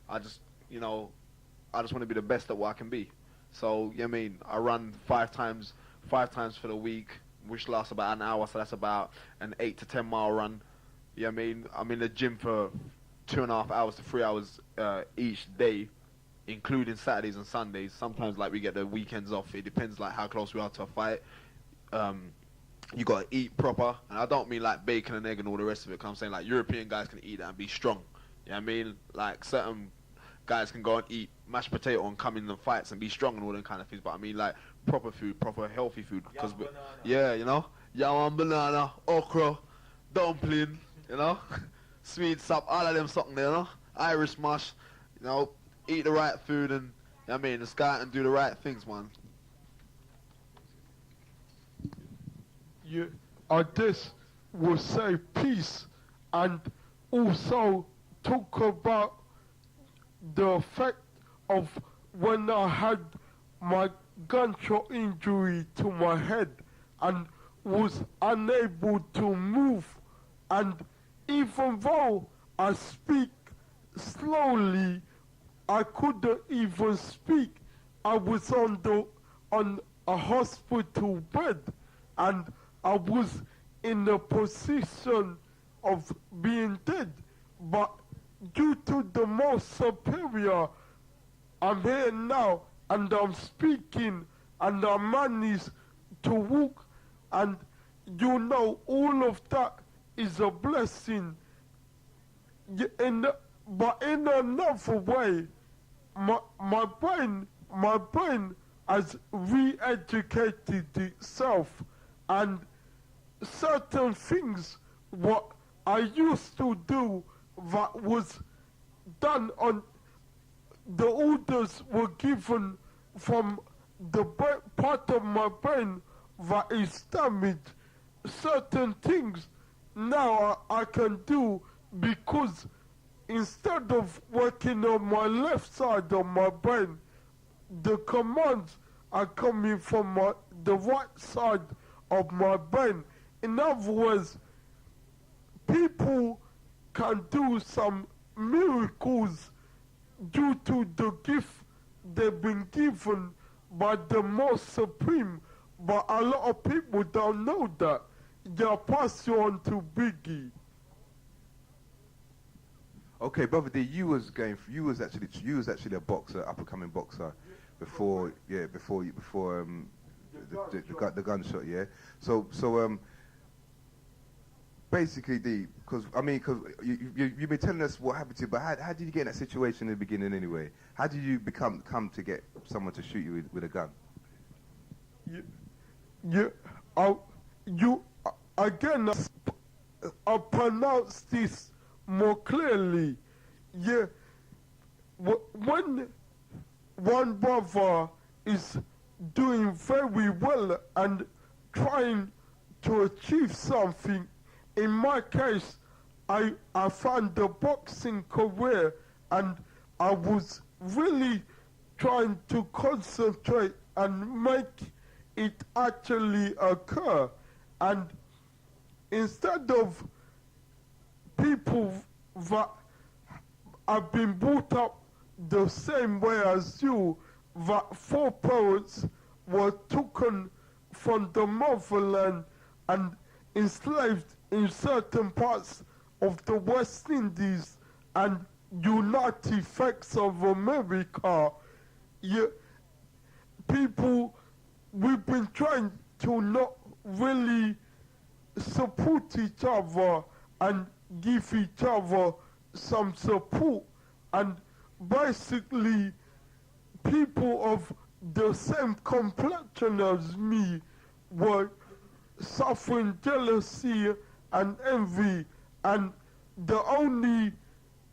I just, you know, I just want to be the best at what I can be. So, you know what I mean? I run five times for the week, which lasts about an hour, so that's about an 8 to 10 mile run. You know what I mean? I'm in the gym for 2.5 hours to 3 hours each day, including Saturdays and Sundays. Sometimes, like, we get the weekends off. It depends, like, how close we are to a fight. You got to eat proper. And I don't mean, like, bacon and egg and all the rest of it. Cause I'm saying, like, European guys can eat that and be strong. You know what I mean? Like, certain guys can go and eat mashed potato and come in the fights and be strong and all them kind of things. But I mean, like, proper food, proper healthy food. Cause yeah, you know? Yam and banana, okra, dumpling, you know? Sweet sap, all of them something there, you know? Irish mash, you know? Eat the right food and, you know what I mean, just go out and do the right things, man. Yeah, I just will say peace and also talk about the effect of when I had my gunshot injury to my head and was unable to move, and even though I speak slowly, I couldn't even speak. I was on a hospital bed and I was in a position of being dead, but due to the most superior, I'm here now and I'm speaking and I managed to walk, and you know, all of that is a blessing. But in another way, my brain has re-educated itself, and certain things what I used to do that was done on the orders were given from the part of my brain that is damaged. Certain things now I can do because instead of working on my left side of my brain, the commands are coming from the right side of my brain. In other words, people can do some miracles due to the gift they've been given by the Most Supreme, but a lot of people don't know that. They'll pass you on to Briggy. Okay, brother D, you was actually a boxer, up and coming boxer, before the gunshot, yeah. So basically, D, because you've been telling us what happened to you, but how did you get in that situation in the beginning anyway? How did you come to get someone to shoot you with a gun? Again, I pronounce this more clearly. Yeah, when one brother is doing very well and trying to achieve something, in my case, I found the boxing career and I was really trying to concentrate and make it actually occur. And instead of people that have been brought up the same way as you, that foreparents were taken from the motherland and enslaved in certain parts of the West Indies and United States of America, people we've been trying to not really support each other and give each other some support, and basically people of the same complexion as me were suffering jealousy and envy, and the only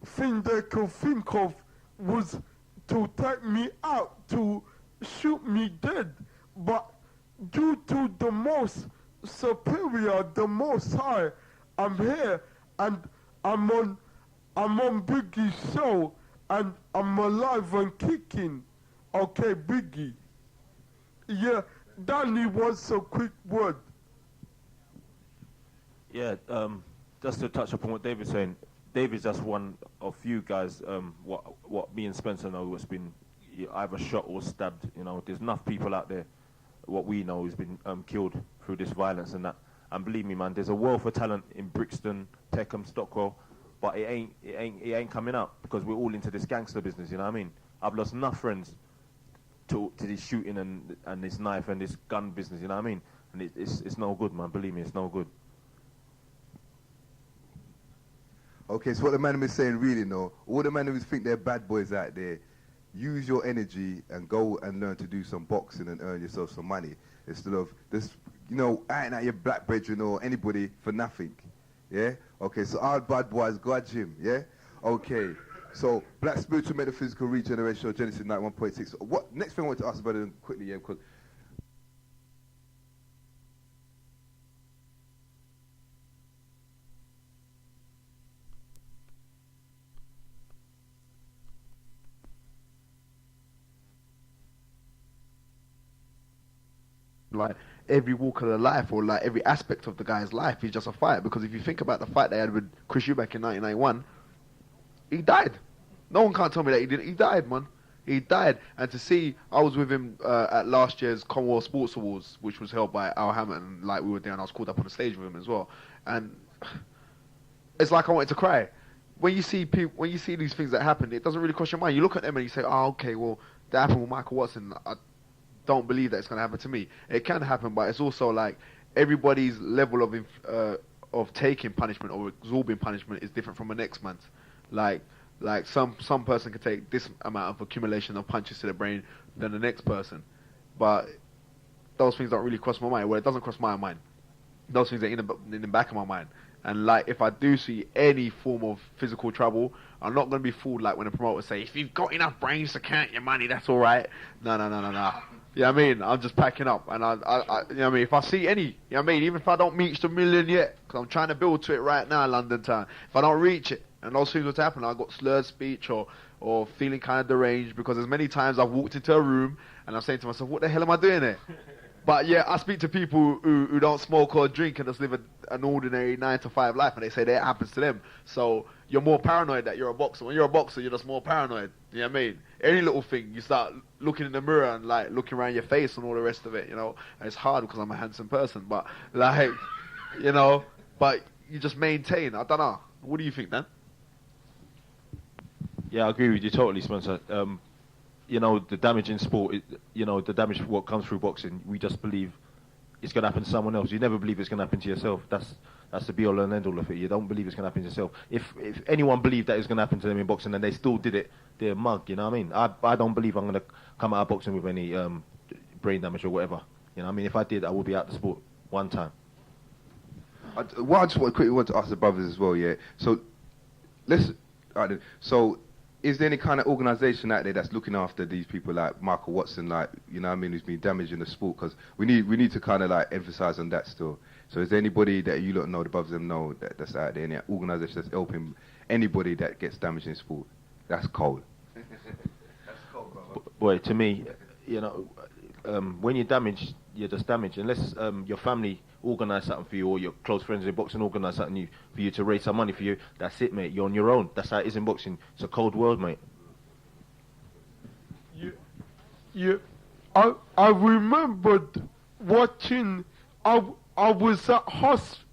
thing they could think of was to take me out, to shoot me dead. But due to the most superior, the most high, I'm here and I'm on Biggie's show and I'm alive and kicking. Okay, Biggie. Yeah, Danny wants a quick word. Yeah, just to touch upon what David's saying, David's just one of few guys, what me and Spencer know, what's been either shot or stabbed. You know, there's enough people out there, what we know, who's been killed through this violence and that. And believe me, man, there's a wealth of talent in Brixton, Peckham, Stockwell, but it ain't coming up because we're all into this gangster business. You know what I mean? I've lost enough friends to this shooting and this knife and this gun business. You know what I mean? And it's no good, man. Believe me, it's no good. Okay, so what the man was saying really, no, all the man who think they're bad boys out there, use your energy and go and learn to do some boxing and earn yourself some money instead of this, you know, acting at your black brethren or anybody for nothing. Yeah? Okay, so our bad boys, God Jim, yeah? Okay, so Black Spiritual Metaphysical Regeneration, Genesis 91.6. What next thing I want to ask about it quickly, yeah, because like every walk of the life or like every aspect of the guy's life is just a fight. Because if you think about the fight they had with Chris Eubank in 1991, he died. No one can't tell me that he didn't. He died, man. He died. And to see, I was with him at last year's Commonwealth Sports Awards, which was held by Al Hammond. Like we were there, and I was called up on the stage with him as well. And it's like I wanted to cry. When you see people, when you see these things that happen, it doesn't really cross your mind. You look at them and you say, "Oh, okay, well, that happened with Michael Watson. I don't believe that it's going to happen to me." It can happen, but it's also like everybody's level of taking punishment or absorbing punishment is different from the next man's. Like some person can take this amount of accumulation of punches to the brain than the next person, but those things don't really cross my mind. Well, it doesn't cross my mind. Those things are in the back of my mind. And like, if I do see any form of physical trouble, I'm not going to be fooled like when the promoters say, if you've got enough brains to count your money, that's all right. No. You know what I mean? I'm just packing up. And I you know what I mean? If I see any, you know what I mean? Even if I don't reach the million yet, because I'm trying to build to it right now, London town. If I don't reach it, and those things would happen, I got slurred speech or feeling kind of deranged, because as many times I've walked into a room and I'm saying to myself, what the hell am I doing here? But yeah, I speak to people who don't smoke or drink and just live an ordinary 9-to-5 life, and they say that happens to them. So you're more paranoid that you're a boxer. When you're a boxer, you're just more paranoid. You know what I mean? Any little thing, you start looking in the mirror and like looking around your face and all the rest of it, you know. And it's hard because I'm a handsome person, but like, you know, but you just maintain. I don't know. What do you think, Dan? Yeah, I agree with you totally, Spencer. You know, the damage in sport, you know, the damage what comes through boxing, we just believe it's going to happen to someone else. You never believe it's going to happen to yourself. That's the be-all and end-all of it. You don't believe it's going to happen to yourself. If anyone believed that it's going to happen to them in boxing and they still did it, they're a mug, you know what I mean? I don't believe I'm going to come out of boxing with any brain damage or whatever. You know what I mean? If I did, I would be out of the sport one time. What I just quickly want to ask the brothers as well, yeah? So, is there any kind of organisation out there that's looking after these people like Michael Watson, like, you know what I mean, who's been damaged in the sport? Because we need to kind of like emphasise on that still. So is there anybody that you lot know, the brothers them know, that's out there, any organisation that's helping anybody that gets damaged in sport? That's cold. That's cold, brother. Boy, to me, you know, when you're damaged, you're just damaged. Unless your family organise something for you, or your close friends in boxing organise something for you to raise some money for you, that's it, mate. You're on your own. That's how it is in boxing. It's a cold world, mate. I remembered watching. I was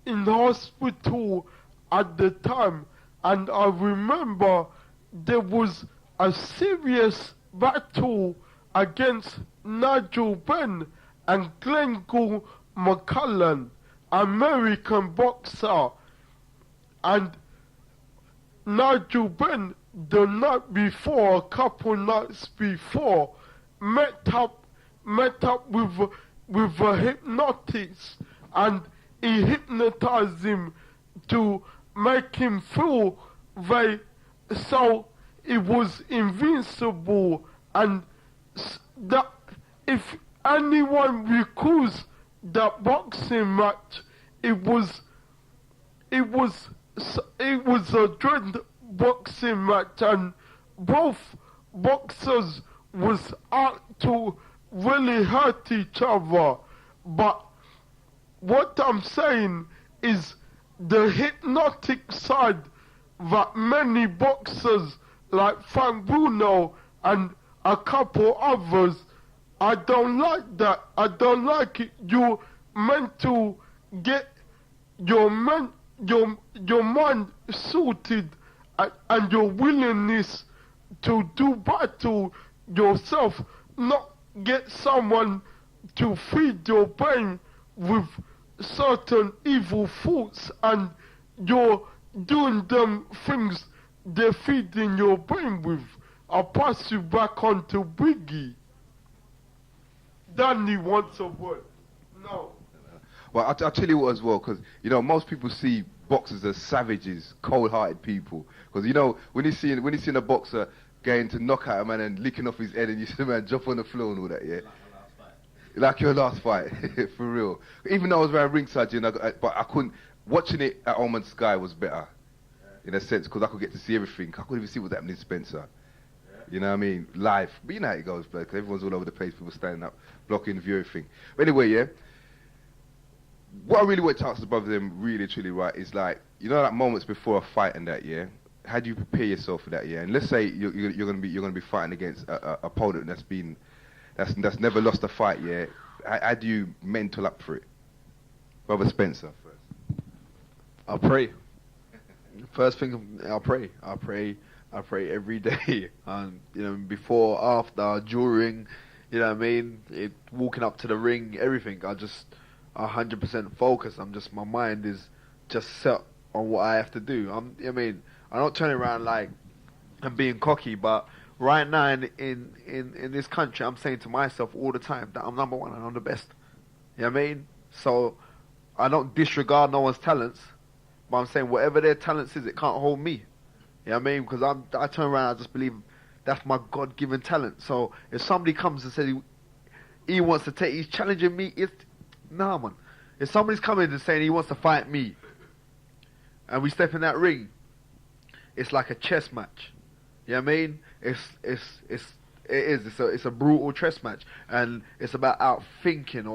in hospital at the time, and I remember there was a serious battle against Nigel Benn, and Glengal McCullen, American boxer, and Nigel Benn the night before, a couple nights before, met up with a hypnotist, and he hypnotized him to make him feel so it was invincible, and that if anyone recalls that boxing match, it was a dread boxing match, and both boxers was out to really hurt each other. But what I'm saying is the hypnotic side that many boxers like Frank Bruno and a couple others, I don't like that. I don't like it. You're meant to get your mind sorted, and your willingness to do battle yourself, not get someone to feed your brain with certain evil thoughts, and you're doing them things they're feeding your brain with. I'll pass you back on to Briggy. Danny wants a word. No. Well, I'll tell you what as well, because, you know, most people see boxers as savages, cold-hearted people. Because, you know, when you see a boxer going to knock out a man and licking off his head, and you see a man jump on the floor and all that, yeah? Like your last fight, for real. Even though I was around ringside, you know, but I couldn't. Watching it at Home and Sky was better, in a sense, because I could get to see everything. I couldn't even see what's happening in Spencer. You know what I mean? Live. But you know how it goes, because everyone's all over the place, people standing up, blocking the view, everything. But anyway, yeah. What I really want to ask the brother them really, truly right is like, you know, like moments before a fight and that, yeah. How do you prepare yourself for that, yeah? And let's say you're gonna be fighting against a opponent that's never lost a fight, yeah. How do you mental up for it, Brother Spencer? First, I pray. First thing, I pray. I pray every day, and you know, before, after, during, you know what I mean. Walking up to the ring, everything. I just 100% focused. My mind is just set on what I have to do. I'm not turning around like I'm being cocky, but right now in this country, I'm saying to myself all the time that I'm number one and I'm the best. You know what I mean? So I don't disregard no one's talents, but I'm saying whatever their talents is, it can't hold me. You know what I mean? Because I turn around, I just believe that's my God-given talent. So if somebody comes and says he wants to he's challenging me, nah, man. If somebody's coming and saying he wants to fight me, and we step in that ring, it's like a chess match. You know what I mean? It's a brutal chess match, and it's about outthinking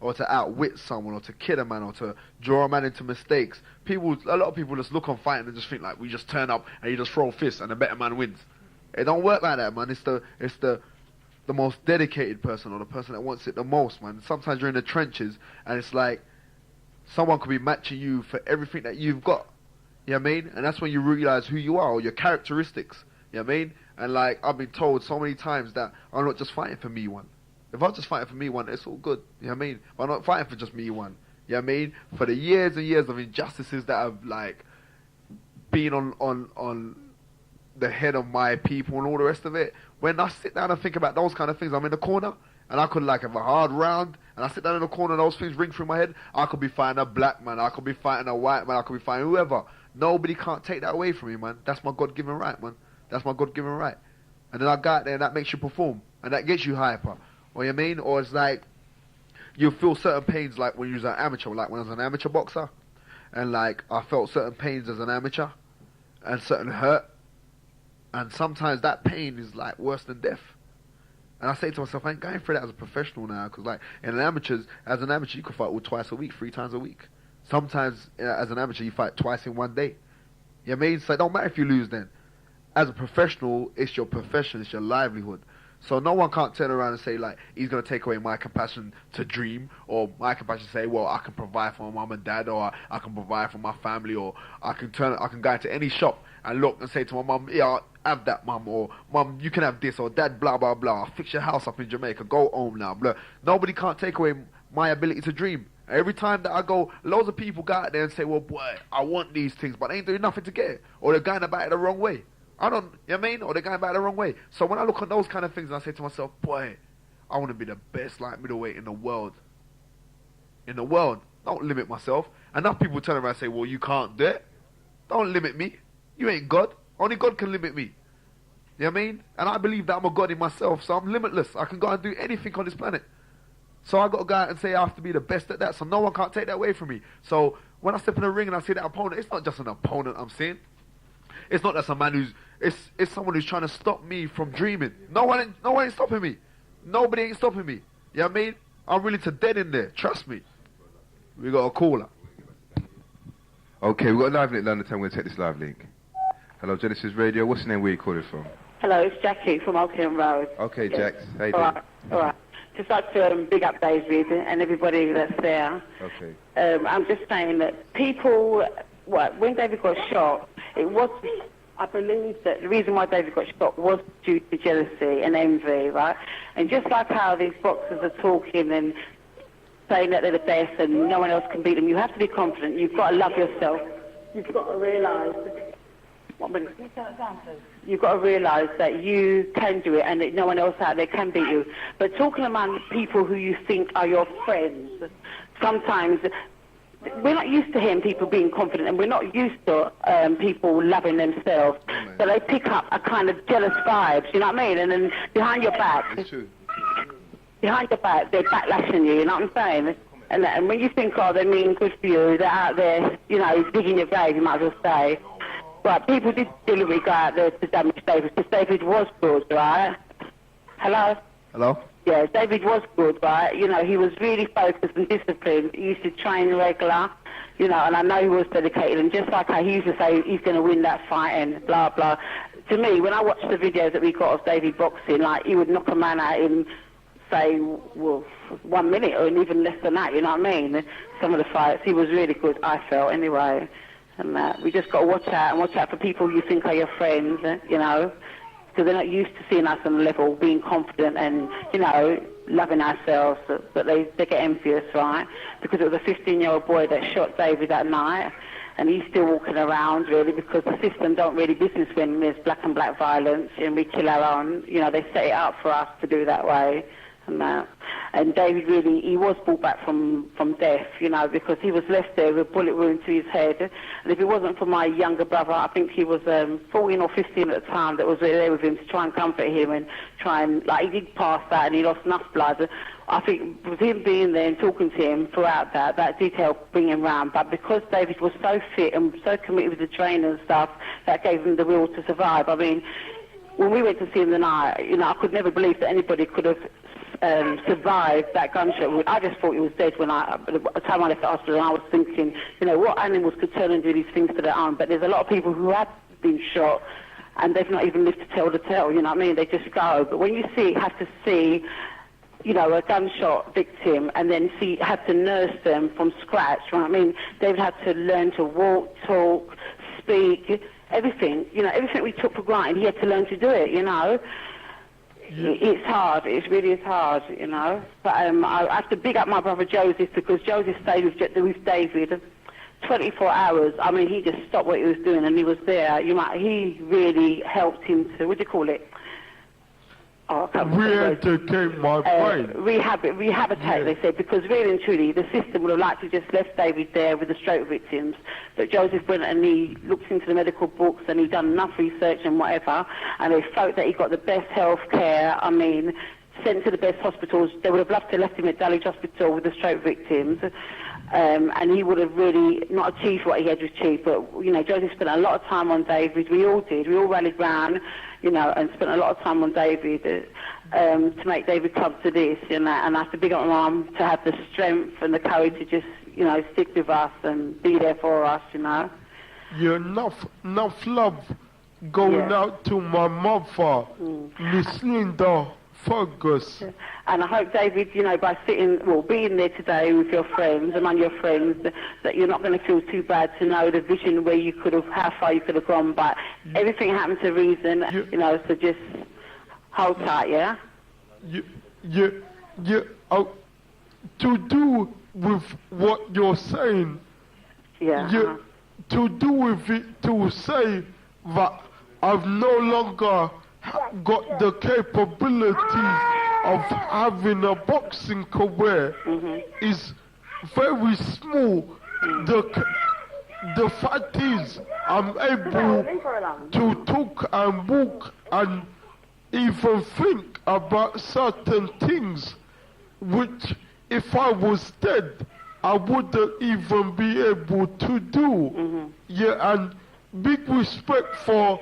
or to outwit someone, or to kill a man, or to draw a man into mistakes. A lot of people just look on fighting and just think like we just turn up and you just throw fists and the better man wins. It don't work like that, man. It's the most dedicated person, or the person that wants it the most, man. Sometimes you're in the trenches and it's like someone could be matching you for everything that you've got. You know what I mean? And that's when you realize who you are, or your characteristics. You know what I mean? And like, I've been told so many times that I'm not just fighting for me one. If I'm just fighting for me one, it's all good. You know what I mean? But I'm not fighting for just me one. You know what I mean? For the years and years of injustices that have like been on the head of my people and all the rest of it, when I sit down and think about those kind of things, I'm in the corner and I could like have a hard round, and I sit down in the corner and those things ring through my head. I could be fighting a black man, I could be fighting a white man, I could be fighting whoever. Nobody can't take that away from me, man. That's my God-given right, man. That's my God-given right. And then I got there and that makes you perform. And that gets you hyper. Or you know what I mean? Or it's like, you feel certain pains like when you're an amateur. Like when I was an amateur boxer. And like, I felt certain pains as an amateur. And certain hurt. And sometimes that pain is like worse than death. And I say to myself, I ain't going through that as a professional now. Because like, as an amateur, you can fight twice a week, 3 times a week. Sometimes, as an amateur, you fight twice in one day. You know what I mean? So it don't matter if you lose then. As a professional, it's your profession, it's your livelihood. So no one can't turn around and say like he's gonna take away my compassion to dream, or my compassion to say, well, I can provide for my mum and dad, or I can provide for my family, or I can go into any shop and look and say to my mum, yeah, have that, mum, or mum, you can have this, or dad, blah blah blah. Fix your house up in Jamaica, go home now, blah. Nobody can't take away my ability to dream. Every time that I go, loads of people go out there and say, well, boy, I want these things, but they ain't doing nothing to get it, or they're going about it the wrong way. You know what I mean? Or they're going about it the wrong way. So when I look at those kind of things, and I say to myself, boy, I want to be the best light middleweight in the world. In the world. Don't limit myself. Enough people turn around and say, well, you can't do it. Don't limit me. You ain't God. Only God can limit me. You know what I mean? And I believe that I'm a God in myself, so I'm limitless. I can go and do anything on this planet. So I got to go out and say I have to be the best at that, so no one can't take that away from me. So when I step in the ring and I see that opponent, it's not just an opponent I'm seeing. It's not just a man it's someone who's trying to stop me from dreaming. No one ain't stopping me. Nobody ain't stopping me. You know what I mean? I'm willing to dead in there. Trust me. We got a caller. Okay, we got a live link London Town. We're going to take this live link. Hello, Genesis Radio. What's the name where you calling from? Hello, it's Jackie from Oakham Road. Okay, Jax. How you All doing? right, all right. Just like to big up David and everybody that's there. Okay. I'm just saying that people, when David got shot, it was, I believe that the reason why David got shot was due to jealousy and envy, right? And just like how these boxers are talking and saying that they're the best and no one else can beat them, you have to be confident. You've got to love yourself. You've got to realise. You've got to realise that you can do it and that no one else out there can beat you. But talking among people who you think are your friends, sometimes we're not used to hearing people being confident, and we're not used to people loving themselves. So they pick up a kind of jealous vibes, you know what I mean? And then behind your back, they're backlashing you, you know what I'm saying? And when you think, oh, they mean good for you, they're out there, you know, digging your grave, you might as well say. But people did deliberately go out there to damage David, because David was good, right? Hello? Hello? Yeah, David was good, right? You know, he was really focused and disciplined. He used to train regular, you know, and I know he was dedicated. And just like how he used to say he's going to win that fight and blah, blah. To me, when I watched the videos that we got of David boxing, like, he would knock a man out in, say, well, 1 minute or even less than that, you know what I mean? Some of the fights, he was really good, I felt, anyway. And we just got to watch out for people you think are your friends, you know, because they're not used to seeing us on the level, being confident and, you know, loving ourselves, but they get envious, right? Because it was a 15-year-old boy that shot David that night, and he's still walking around, really, because the system don't really business when there's black and black violence, and we kill our own. You know, they set it up for us to do that way. And David really, he was brought back from death, you know, because he was left there with a bullet wound to his head. And if it wasn't for my younger brother, I think he was 14 or 15 at the time, that was there with him to try and comfort him and try and, like, he did pass that and he lost enough blood. I think with him being there and talking to him throughout that did help bring him round. But because David was so fit and so committed with the training and stuff, that gave him the will to survive. I mean, when we went to see him the night, you know, I could never believe that anybody could have survived that gunshot. I just thought he was dead when the time I left the hospital, and I was thinking, you know, what animals could turn and do these things to their own? But there's a lot of people who have been shot and they've not even lived to tell the tale, you know what I mean? They just go. But when you have to see, you know, a gunshot victim and then have to nurse them from scratch, you know what I mean? David had to learn to walk, talk, speak, everything, you know, everything we took for granted, he had to learn to do it, you know? It's hard. It really is hard, you know. But I have to big up my brother Joseph, because Joseph stayed with David 24 hours. I mean, he just stopped what he was doing and he was there. He really helped him to, what do you call it? Re-educate my brain. Rehabilitate, they said, because really and truly, the system would have liked to just left David there with the stroke victims. But Joseph went and he looked into the medical books and he done enough research and whatever, and they felt that he got the best health care. I mean, sent to the best hospitals. They would have loved to have left him at Dulwich Hospital with the stroke victims. And he would have really not achieved what he had achieved. But, you know, Joseph spent a lot of time on David. We all did. We all rallied round, you know, and spent a lot of time on David to make David come to this, you know. And I have to big up my mum to have the strength and the courage to just, you know, stick with us and be there for us, you know. Yeah, enough love going out to my mother, Miss Linda Fergus. And I hope, David, by being there today with your friends, among your friends, that you're not going to feel too bad to know the vision where you could have, how far you could have gone. But everything happens to reason, so just hold tight, yeah? To do with what you're saying, to do with it, to say that I've no longer got the capability of having a boxing career is very small. The fact is, I'm able to talk and walk and even think about certain things which, if I was dead, I wouldn't even be able to do. Yeah, and big respect for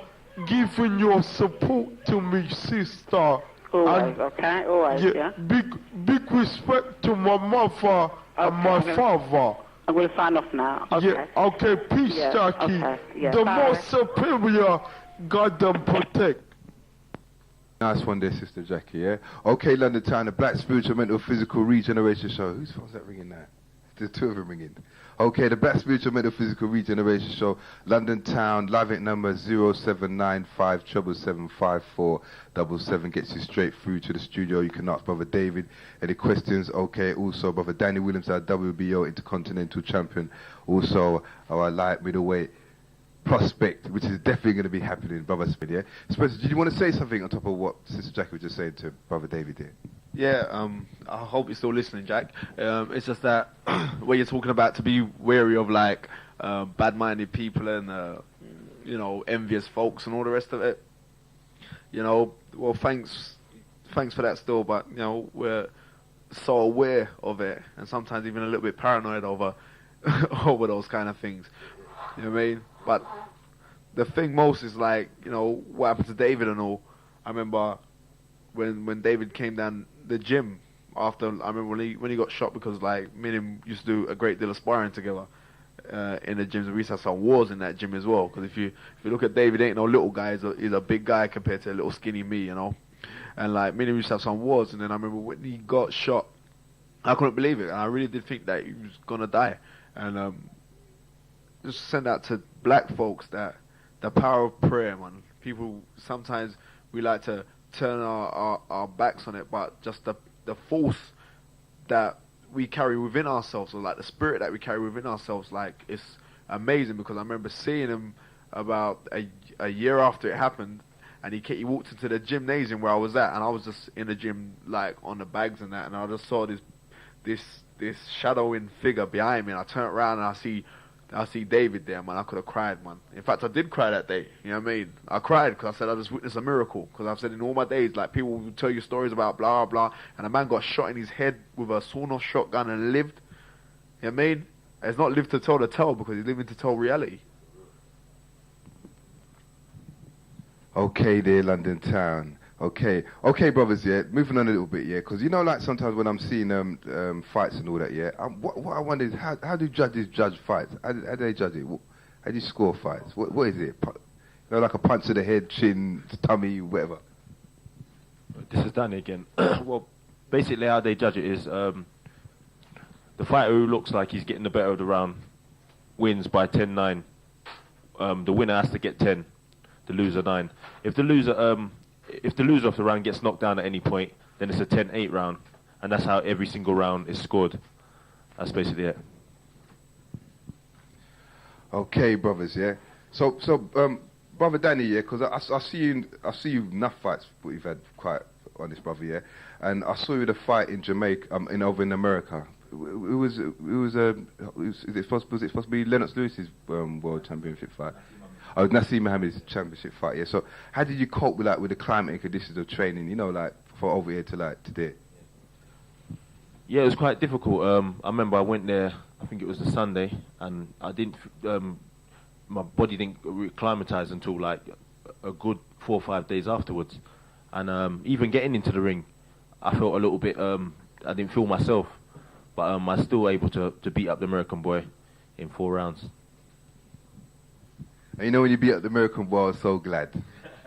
giving your support to me, sister. Always, okay? Always, yeah. Big respect to my mother and my father. I'm going to sign off now. Okay. Yeah, okay, peace, Jackie. Okay. Yeah, the bye. most superior, God them protect. Nice one there, Sister Jackie, yeah? Okay, London Town, the Black Spiritual Mental Physical Regeneration Show. Whose phone's that ringing now? There's two of them ringing. Okay, the Black Spiritual Mental Physical Regeneration Show, London Town, live at number 0795 777 gets you straight through to the studio. You can ask Brother David any questions. Okay, also Brother Danny Williams, our WBO Intercontinental Champion. Also our light middleweight prospect, which is definitely going to be happening, Brother Smith, yeah? Spencer, did you want to say something on top of what Sister Jackie was just saying to Brother David here? Yeah, I hope you're still listening, Jack. It's just that where you're talking about to be wary of like bad-minded people and envious folks and all the rest of it. Well, thanks for that still, but we're so aware of it and sometimes even a little bit paranoid over those kind of things. You know what I mean? But the thing most is like, what happened to David and all. I remember when David came down the gym after, I remember when he got shot, because like me and him used to do a great deal of sparring together in the gyms, and we used to have some wars in that gym as well. Because if you look at David, ain't no little guy, he's a big guy compared to a little skinny me, And like me and him used to have some wars, and then I remember when he got shot, I couldn't believe it, and I really did think that he was gonna die. And just send out to black folks that the power of prayer, man. People sometimes we like to turn our backs on it, but just the force that we carry within ourselves, or like the spirit that we carry within ourselves, like it's amazing. Because I remember seeing him about a year after it happened, and he walked into the gymnasium where I was at, and I was just in the gym like on the bags and that, and I just saw this shadowing figure behind me, and I turned around and I see David there, man. I could have cried, man. In fact, I did cry that day. You know what I mean? I cried because I said I just witnessed a miracle. Because I've said in all my days, like, people will tell you stories about blah, blah, and a man got shot in his head with a sawn-off shotgun and lived. You know what I mean? It's not lived to tell the tale, because he's living to tell reality. Okay there, London Town. Okay, brothers, yeah, moving on a little bit, yeah, because like sometimes when I'm seeing fights and all that, yeah, what I wonder is how do judges judge fights? How do they judge it? How do you score fights? What is it? Like a punch to the head, chin, tummy, whatever. This is Danny again. Well, basically how they judge it is the fighter who looks like he's getting the better of the round wins by 10-9. The winner has to get 10, the loser 9. If the loser of the round gets knocked down at any point, then it's a 10-8 round, and that's how every single round is scored. That's basically it. Okay, brothers, yeah. So, Brother Danny, yeah, because I see you enough fights what you've had quite on this, brother, yeah. And I saw you at a fight in Jamaica, over in America. Was it supposed to be Lennox Lewis's world championship fight? Oh, Nassim Mohammed's championship fight, yeah. So how did you cope with the climate and conditions of training, for over here to today? Yeah, it was quite difficult. I remember I went there, I think it was the Sunday, and I didn't, my body didn't acclimatise until like a good 4 or 5 days afterwards. And even getting into the ring, I felt a little bit, I didn't feel myself, but I was still able to beat up the American boy in 4 rounds. And when you beat up the American boy, I was so glad.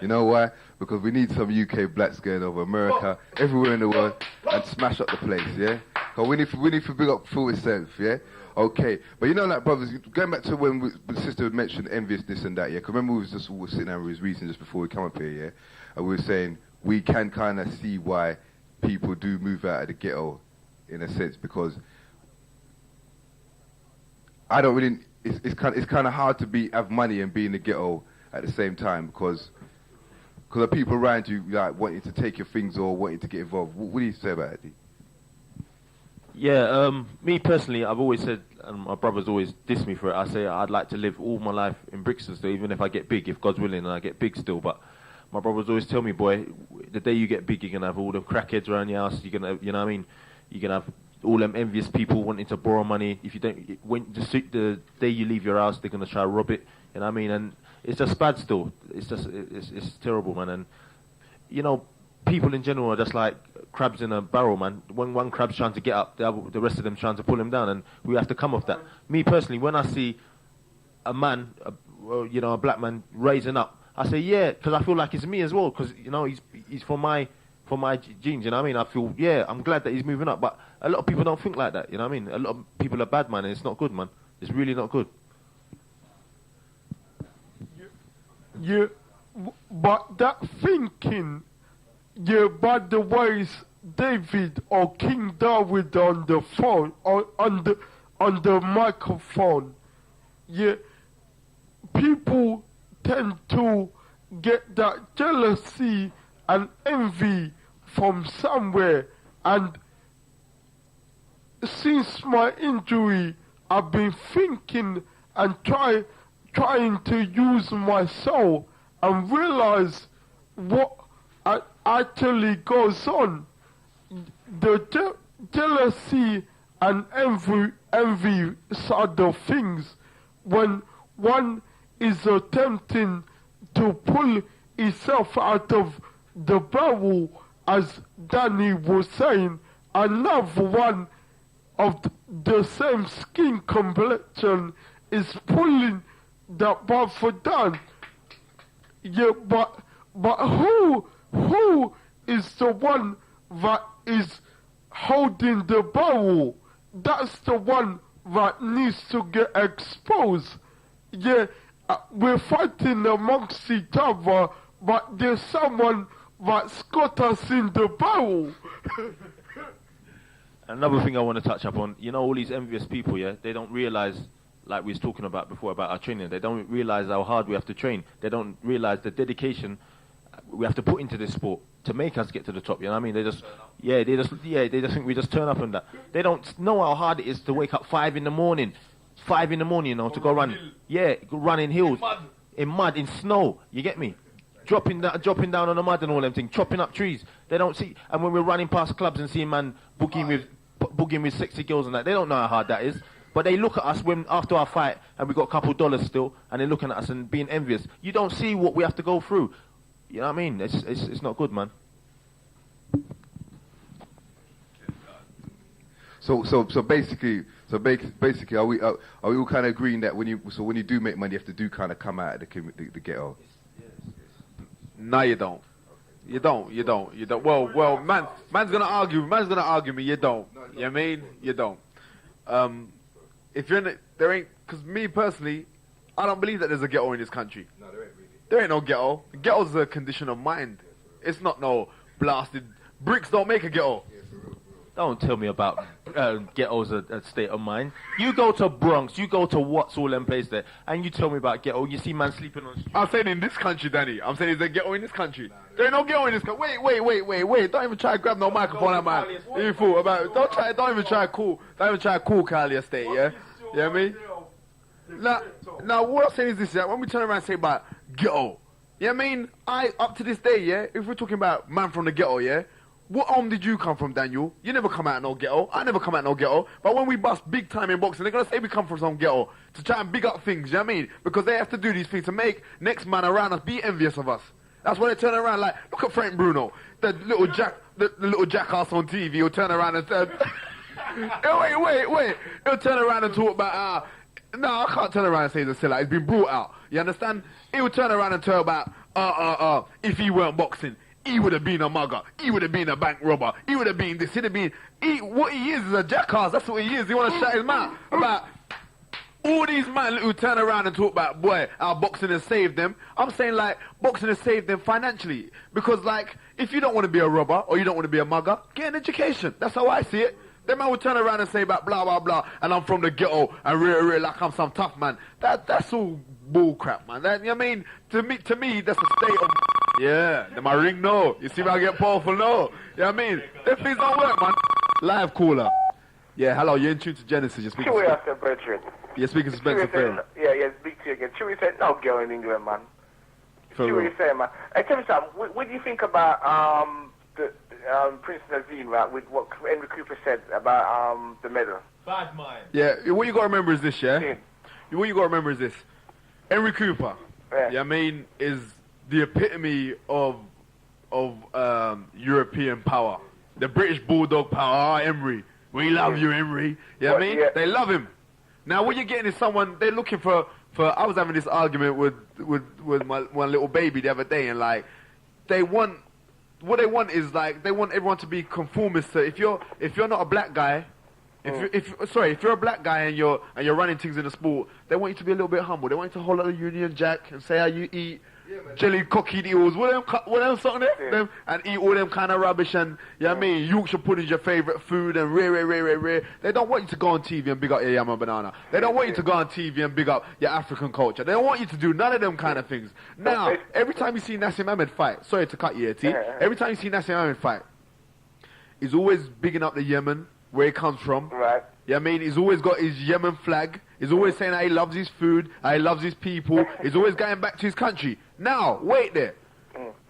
You know why? Because we need some UK blacks going over America, everywhere in the world, and smash up the place, yeah? Because we need to big up full itself, yeah? Okay, but you know, like, brothers, going back to when the sister had mentioned envious, this and that, yeah? Because remember we was just all sitting down with his reason just before we come up here, yeah? And we were saying we can kind of see why people do move out of the ghetto, in a sense, because I don't really, it's kind of hard to have money and be in the ghetto at the same time, because the people around you, like, wanting to take your things or wanting to get involved. What do you say about it, D? Yeah, me personally, I've always said, and my brothers always diss me for it, I say I'd like to live all my life in Brixton still, even if I get big, if God's willing, and I get big still. But my brothers always tell me, boy, the day you get big, you're going to have all the crackheads around your house, you're going to, you know what I mean? You're going to have all them envious people wanting to borrow money. If you don't, when the day you leave your house, they're going to try to rob it, you know what I mean? And it's just bad still. It's just, it's terrible, man. And, you know, people in general are just like crabs in a barrel, man. When one crab's trying to get up, the rest of them trying to pull him down, and we have to come off that. Me personally, when I see a man, you know, a black man raising up, I say, yeah, because I feel like it's me as well, because, you know, he's from my genes, you know what I mean? I feel, yeah, I'm glad that he's moving up, but a lot of people don't think like that, you know what I mean? A lot of people are bad, man, and it's not good, man. It's really not good. Yeah, but that thinking, yeah, by the ways David or King David on the phone, or on the microphone, yeah, people tend to get that jealousy and envy from somewhere, and since my injury, I've been thinking and trying to use my soul and realize what actually goes on. The jealousy and envy side of things, when one is attempting to pull himself out of the barrel, as Danny was saying, another one of the same skin complexion is pulling that brother down. Yeah, but who is the one that is holding the barrel? That's the one that needs to get exposed. Yeah, we're fighting amongst each other, but there's someone that's got us in the barrel. Another thing I want to touch up on, you know, all these envious people, yeah, they don't realize, like we was talking about before about our training, they don't realize how hard we have to train. They don't realize the dedication we have to put into this sport to make us get to the top, you know what I mean? They just think we just turn up and that. They don't know how hard it is to wake up 5 in the morning, you know, to go run. Yeah, run in hills, in mud, in snow, you get me? Dropping down on the mud and all them things, chopping up trees. They don't see, and when we're running past clubs and seeing man boogieing with sexy girls and that, they don't know how hard that is. But they look at us when after our fight and we got a couple dollars still, and they're looking at us and being envious. You don't see what we have to go through. You know what I mean? It's not good, man. So basically, are we all kind of agreeing that when you do make money, you have to do kind of come out of the ghetto? No, you don't. You don't. Well, man's gonna argue me. You don't. You know what I mean? You don't. If you're in it, there ain't, because me personally, I don't believe that there's a ghetto in this country. No, there ain't really. There ain't no ghetto. Ghetto's a condition of mind. It's not no blasted, bricks don't make a ghetto. Don't tell me about ghetto's a state of mind. You go to Bronx, you go to Watts, all them places there, and you tell me about ghetto, you see man sleeping on street. I'm saying in this country, Danny. I'm saying is there ghetto in this country? There ain't no ghetto in this country. Wait. Don't even try to grab no microphone out, man. You fool about. Don't even try to call Cali a state, yeah? You know what I mean? Now what I'm saying is this, yeah? When we turn around and say about ghetto, you know what I mean? Up to this day, yeah? If we're talking about man from the ghetto, yeah? What home did you come from, Daniel? You never come out of no ghetto. I never come out of no ghetto. But when we bust big time in boxing, they're going to say we come from some ghetto to try and big up things, you know what I mean? Because they have to do these things to make next man around us be envious of us. That's when they turn around like, look at Frank Bruno, the little jackass on TV. He'll turn around and say, wait. He'll turn around and talk about, no, I can't turn around and say this like it's been brought out. You understand? He'll turn around and talk about, if he weren't boxing, he would have been a mugger. He would have been a bank robber. He would have been this. He'd have been. What he is a jackass. That's what he is. He want to shut his mouth about all these men who turn around and talk about, boy, our boxing has saved them. I'm saying, like, boxing has saved them financially. Because, like, if you don't want to be a robber or you don't want to be a mugger, get an education. That's how I see it. Them man would turn around and say about blah, blah, blah, and I'm from the ghetto and real, like I'm some tough man. That's all bull crap, man. That, you know what I mean? To me, that's a state of... Yeah, my ring, no. You see me, I get powerful, no. You know what I mean? Them things don't work, man. Live caller. Yeah, hello, you're in tune to Genesis. You're speaking to... You're speaking to Spencer Fearon. Yeah, speak to you again. Chewy said, no girl in England, man. Chewy said, man. Hey, tell me something. What do you think about Prince Nazim, right, with what Henry Cooper said about the medal? Bad mind. Yeah, what you got to remember is this, yeah? What you got to remember is this. Henry Cooper, I mean, is the epitome of European power. The British Bulldog power. Henry. We love you, Henry. You know what I mean? They love him. Now, what you're getting is someone, they're looking for I was having this argument with my one little baby the other day, and, like, what they want is, like, they want everyone to be conformist. So if you're not a black guy, if you're a black guy and you're running things in the sport, they want you to be a little bit humble. They want you to hold out a Union Jack and say how you eat jelly cocky eels, what them something there, and eat all them kind of rubbish, and you know what I mean, Yorkshire pudding's your favourite food, and rare. They don't want you to go on TV and big up your yam and banana. They don't want you to go on TV and big up your African culture. They don't want you to do none of them kind of things. Now, every time you see Nassim Ahmed fight, sorry to cut you here, T, every time you see Nassim Ahmed fight, he's always bigging up the Yemen, where he comes from. Right. Yeah, I mean, he's always got his Yemen flag. He's always saying that he loves his food, he loves his people. He's always going back to his country. Now, wait there.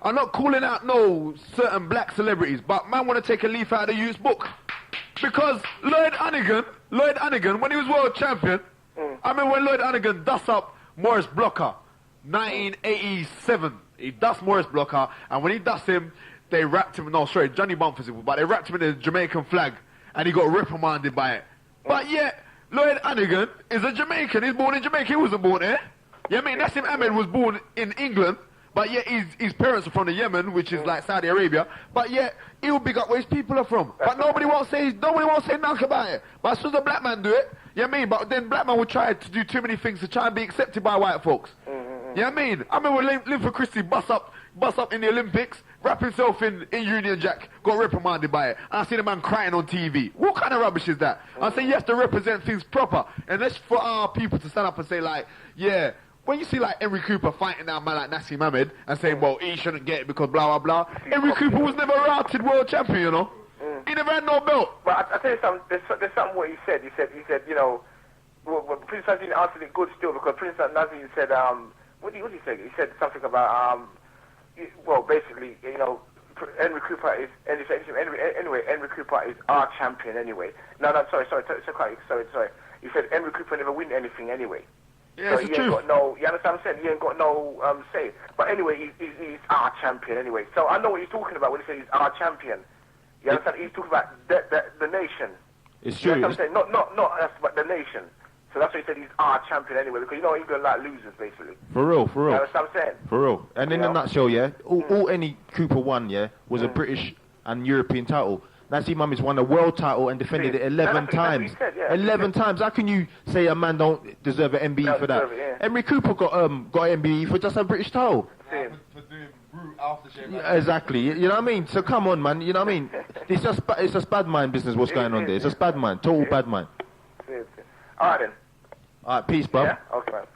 I'm not calling out no certain black celebrities, but man want to take a leaf out of the youth's book. Because Lloyd Hannigan, when he was world champion, I remember when Lloyd Hannigan dust up Morris Blocker, 1987. He dust Morris Blocker, and when he dust him, they wrapped him, Johnny Bumpers, but they wrapped him in the Jamaican flag, and he got reprimanded by it. But yet, Lloyd Hannigan is a Jamaican. He's born in Jamaica. He wasn't born there. Yeah, I mean, Nassim Ahmed was born in England, but yet his parents are from the Yemen, which is like Saudi Arabia. But yet, he'll big up where his people are from. But nobody won't say nothing about it. But as soon as a black man do it, you know what I mean? But then black man will try to do too many things to try and be accepted by white folks. You know what I mean? I remember when Linford Christie bust up in the Olympics, wrap himself in Union Jack, got reprimanded by it. And I see the man crying on TV. What kind of rubbish is that? I say you have to represent things proper. And that's for our people to stand up and say, like, yeah, when you see like Henry Cooper fighting that man like Nassim Ahmed and saying, well, he shouldn't get it because blah, blah, blah. Henry Cooper was never a routed world champion, you know? He never had no belt. But I tell you something, there's something what he said. He said, you know, well, Prince Nazim answered it good still, because Prince Nazim said, what did he say? He said something about, well, basically, you know, Henry Cooper is, anyway, Henry Cooper is our champion anyway. No, sorry. He said Henry Cooper never win anything anyway. Yeah, so he ain't got no, you understand what I'm saying? He ain't got no say. But anyway, he's our champion anyway. So I know what he's talking about when he says he's our champion. You understand? He's talking about the nation. It's true. You know what I'm saying? Not us, but the nation. So that's why he said he's our champion anyway, because you know England like losers, basically. For real. You know what I'm saying? For real. And in a nutshell, yeah, all any Cooper won, yeah, was a British and European title. Nassim Ahmed's won a world title and defended it 11 times. 11 times. How can you say a man don't deserve an MBE for that? Henry Cooper got an MBE for just a British title. For doing brute aftershave. Yeah, exactly. You know what I mean? So come on, man. You know what I mean? It's just bad mind business. What's going on there? It's just bad mind. Total bad mind. All right then. All right, peace, bro. Yeah. Okay, man.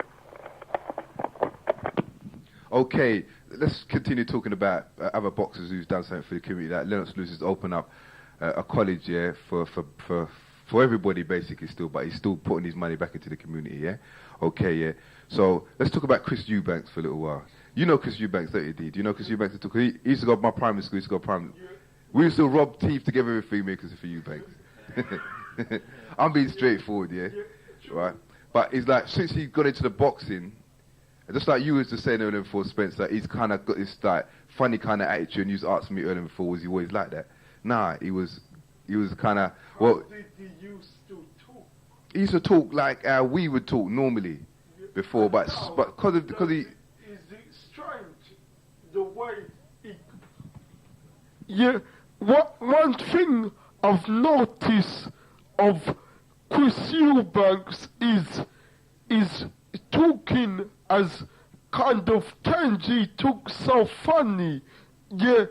Okay, let's continue talking about other boxers who's done something for the community. Like Lennox Lewis has opened up a college, yeah, for everybody basically still, but he's still putting his money back into the community, yeah? Okay, yeah. So let's talk about Chris Eubanks for a little while. You know Chris Eubanks, don't you, D? Do you know Chris Eubanks? He used to go to my primary school, we used to rob teeth together everything, because for Eubanks. I'm being straightforward, yeah? Right? But it's like, since he got into the boxing, just like you was just saying earlier before, Spencer, he's kind of got this like funny kind of attitude, and you was asking me earlier before, was he always like that? Nah, he was kind of, well... How did he used to talk? He used to talk like we would talk normally before, but because he... Is he strange? Yeah, one thing I've noticed of Chris Eubanks is talking as kind of Kenji took so funny. Yeah,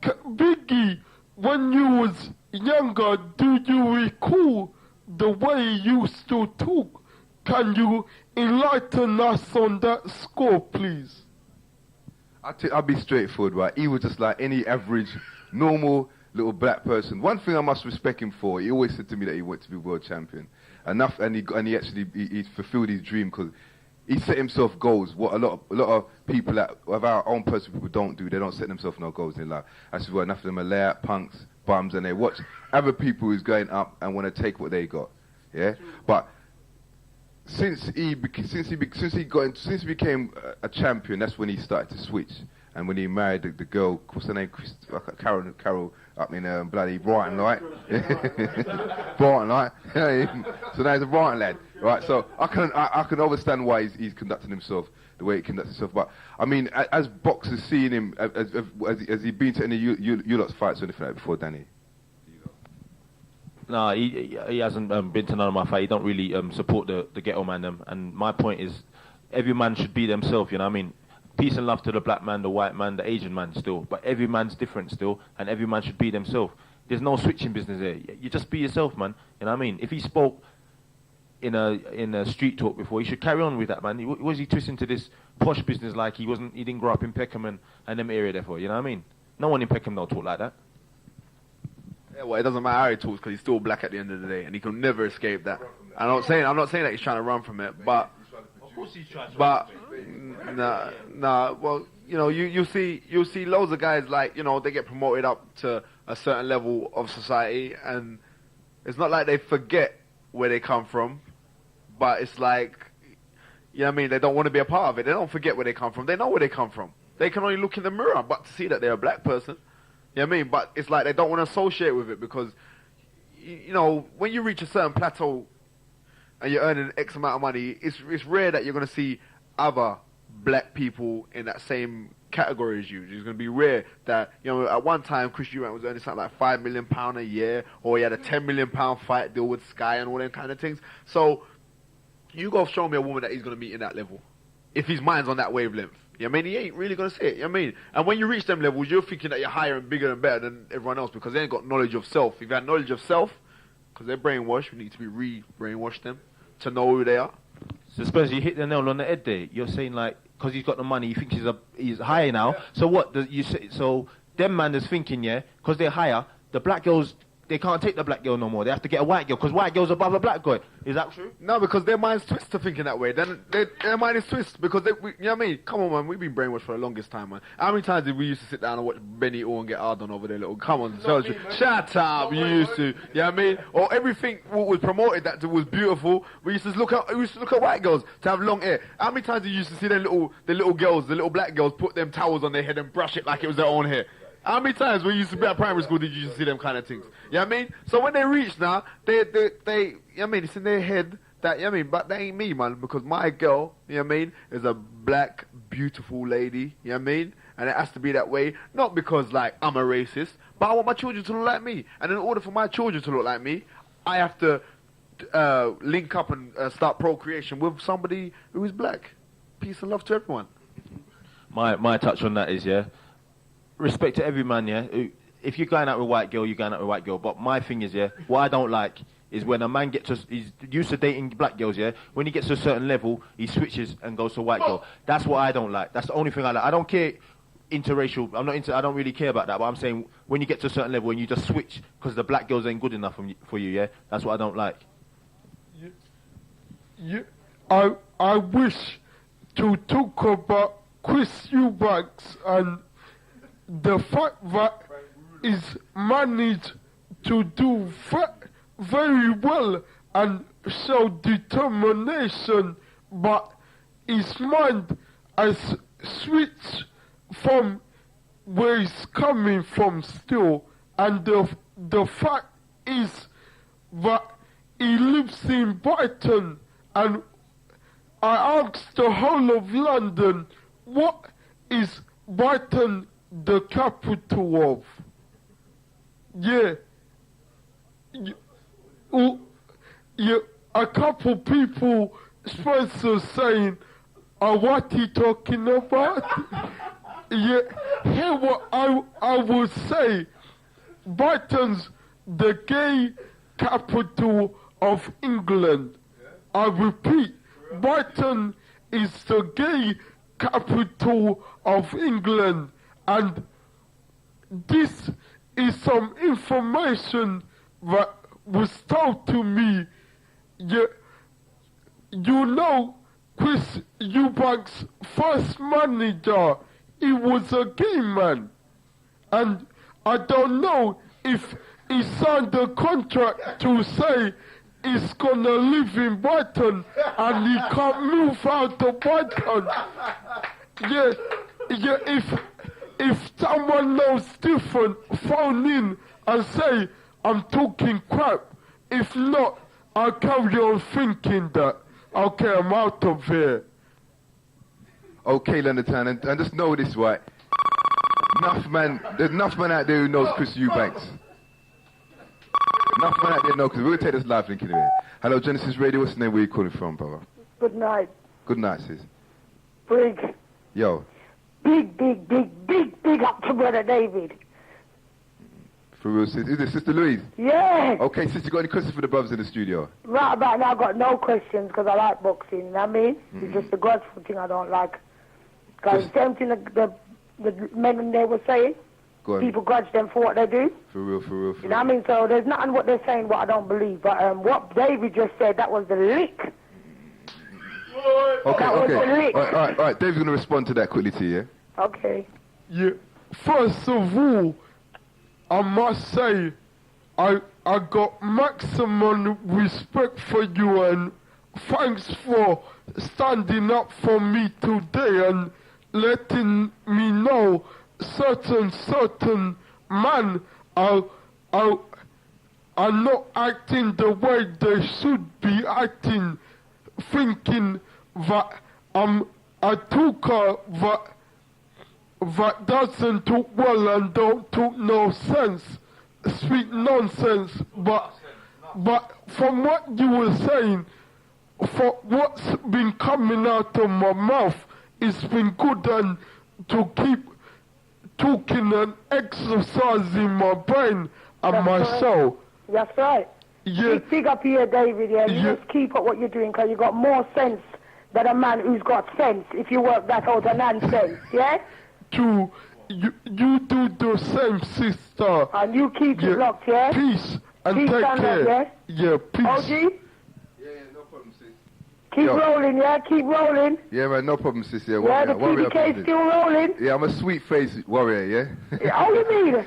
Biggie, when you was younger, do you recall the way you used to talk? Can you enlighten us on that score, please? I'll be straightforward, right? He was just like any average, normal little black person. One thing I must respect him for, he always said to me that he wanted to be world champion. And he actually fulfilled his dream because he set himself goals. What a lot of people of our own personal people don't do. They don't set themselves no goals in life. That's why enough of them are layout punks, bums, and they watch other people who's going up and want to take what they got. Yeah, but since he became a champion, that's when he started to switch. And when he married the girl, what's her name? Carol up in bloody Brighton, right? Brighton, right? So now he's a Brighton lad, right? So I can understand why he's conducting himself the way he conducts himself. But I mean, as boxers seeing him, has he been to any you lot's fights or anything like that before, Danny? No, he hasn't been to none of my fight. He don't really support the ghetto man them. And my point is, every man should be themselves. You know what I mean? Peace and love to the black man, the white man, the Asian man still. But every man's different still, and every man should be themselves. There's no switching business there. You just be yourself, man. You know what I mean? If he spoke in a street talk before, he should carry on with that, man. Was he twisting to this posh business like he didn't grow up in Peckham and them area therefore? You know what I mean? No one in Peckham don't talk like that. Yeah, well, it doesn't matter how he talks because he's still black at the end of the day, and he can never escape that. I'm not saying that he's trying to run from it, but of course he's trying to run from it. Nah. Well, you know, you'll see loads of guys like, you know, they get promoted up to a certain level of society, and it's not like they forget where they come from, but it's like, you know what I mean, they don't want to be a part of it. They don't forget where they come from. They know where they come from. They can only look in the mirror but to see that they're a black person. You know what I mean? But it's like they don't want to associate with it because, you know, when you reach a certain plateau and you're earning X amount of money, it's rare that you're going to see other black people in that same category as you. It's going to be rare that, you know, at one time Chris Eubank was earning something like £5 million a year, or he had a £10 million fight deal with Sky and all them kind of things. So you go show me a woman that he's going to meet in that level if his mind's on that wavelength. You know what I mean? He ain't really going to see it. You know what I mean? And when you reach them levels, you're thinking that you're higher and bigger and better than everyone else because they ain't got knowledge of self. If you had knowledge of self, because they're brainwashed, we need to be re-brainwashed them to know who they are. So suppose you hit the nail on the head there. You're saying like, because he's got the money, he thinks he's higher now. Yeah. So what? So them man is thinking, yeah, because they're higher, the black girls, they can't take the black girl no more. They have to get a white girl because white girl's above a black girl. Is that true? No, because their mind's twist to thinking that way. Then their mind is twist because you know what I mean? Come on, man. We've been brainwashed for the longest time, man. How many times did we used to sit down and watch Benny Orr and get hard on over there? Little, come on, shut up. You used to, you know what I mean? Or everything what was promoted that was beautiful. We used to look at white girls to have long hair. How many times did you used to see the little girls, the little black girthey put them towels on their head and brush it like it was their own hair? How many times when you used to be at primary school did you used to see them kind of things? You know what I mean? So when they reach now, they you know what I mean, it's in their head that, you know what I mean, but that ain't me, man, because my girl, you know what I mean, is a black, beautiful lady, you know what I mean? And it has to be that way, not because, like, I'm a racist, but I want my children to look like me. And in order for my children to look like me, I have to link up and start procreation with somebody who is black. Peace and love to everyone. My touch on that is, yeah, respect to every man, yeah. If you're going out with a white girl, you're going out with a white girl. But my thing is, yeah, what I don't like is when a man he's used to dating black girls, yeah. When he gets to a certain level, he switches and goes to a white girl. That's what I don't like. That's the only thing I like. I don't care interracial. I don't really care about that. But I'm saying when you get to a certain level and you just switch because the black girls ain't good enough for you, yeah. That's what I don't like. I wish to talk about Chris Eubanks and the fact that he's managed to do very well and show determination, but his mind has switched from where he's coming from still, and the fact is that he lives in Brighton, and I asked the whole of London, what is Brighton the capital of? yeah, a couple people, Spencer saying, what he talking about? Yeah, here what I would say, Brighton's the gay capital of England. I repeat, Brighton is the gay capital of England, and this is some information that was told to me. You know, Chris Eubank's first manager, he was a gay man, and I don't know if he signed a contract to say he's gonna live in Brighton and he can't move out of Brighton. Yeah, if someone knows different, phone in and say I'm talking crap. If not, I'll carry on thinking that, okay, I'm out of here. Okay, Leonardtown, and just know this, right? There's enough man out there who knows Chris Eubanks. Enough man out there know, because we're going to take this live link in here. Hello, Genesis Radio, what's the name? Where you calling from, brother? Good night. Good night, sis. Brig. Yo. Big up to Brother David. For real, sis. Is it Sister Louise? Yeah. Okay, sis, you got any questions for the brothers in the studio? Right about now, I've got no questions because I like boxing, you know what I mean? It's just the grudgeful thing I don't like. Because the same thing the men they were saying, people grudge them for what they do. For real. You know what I mean? So there's nothing what they're saying what I don't believe. But what David just said, that was the lick. Okay. Was the lick. All right. David's going to respond to that quickly to you, yeah? Okay. Yeah. First of all, I must say, I got maximum respect for you, and thanks for standing up for me today and letting me know certain men are not acting the way they should be acting, thinking that I'm a talker that doesn't talk well and don't talk no sense, speak nonsense, but from what you were saying, for what's been coming out of my mouth, it's been good, and to keep talking and exercising my brain and my soul. That's right. Yeah. Big up here, David, yeah. You just keep up what you're doing because you got more sense than a man who's got sense if you work that out of nonsense, yeah? You do the same, sister. And you keep it locked, yeah? Peace and peace take and care. Love, yeah? Yeah, peace. OG? Yeah, no problem, sis. Keep rolling, yeah? Keep rolling. Yeah, man, no problem, sis. Yeah, Yeah, the TDK still rolling. Yeah, I'm a sweet-faced warrior, yeah? How you mean?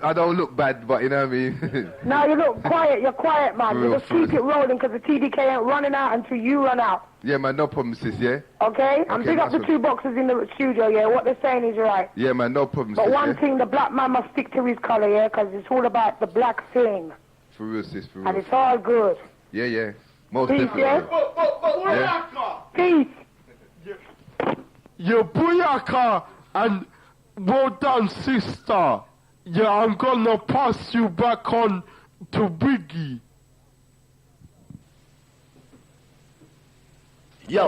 I don't look bad, but you know what I mean? No, you look quiet. You're quiet, man. You just keep it rolling because the TDK ain't running out until you run out. Yeah, man, no problem, sis, yeah? Okay? And big up the two boxers in the studio, yeah? What they're saying is right. Yeah, man, no problem, but sis, one thing, the black man must stick to his colour, yeah? Because it's all about the black thing. For real, sis, for real. And it's all good. Yeah. Most Peace, definitely. yeah? Peace. Yeah, booyaka, and well done, sister. Yeah, I'm gonna pass you back on to Briggy. Yo,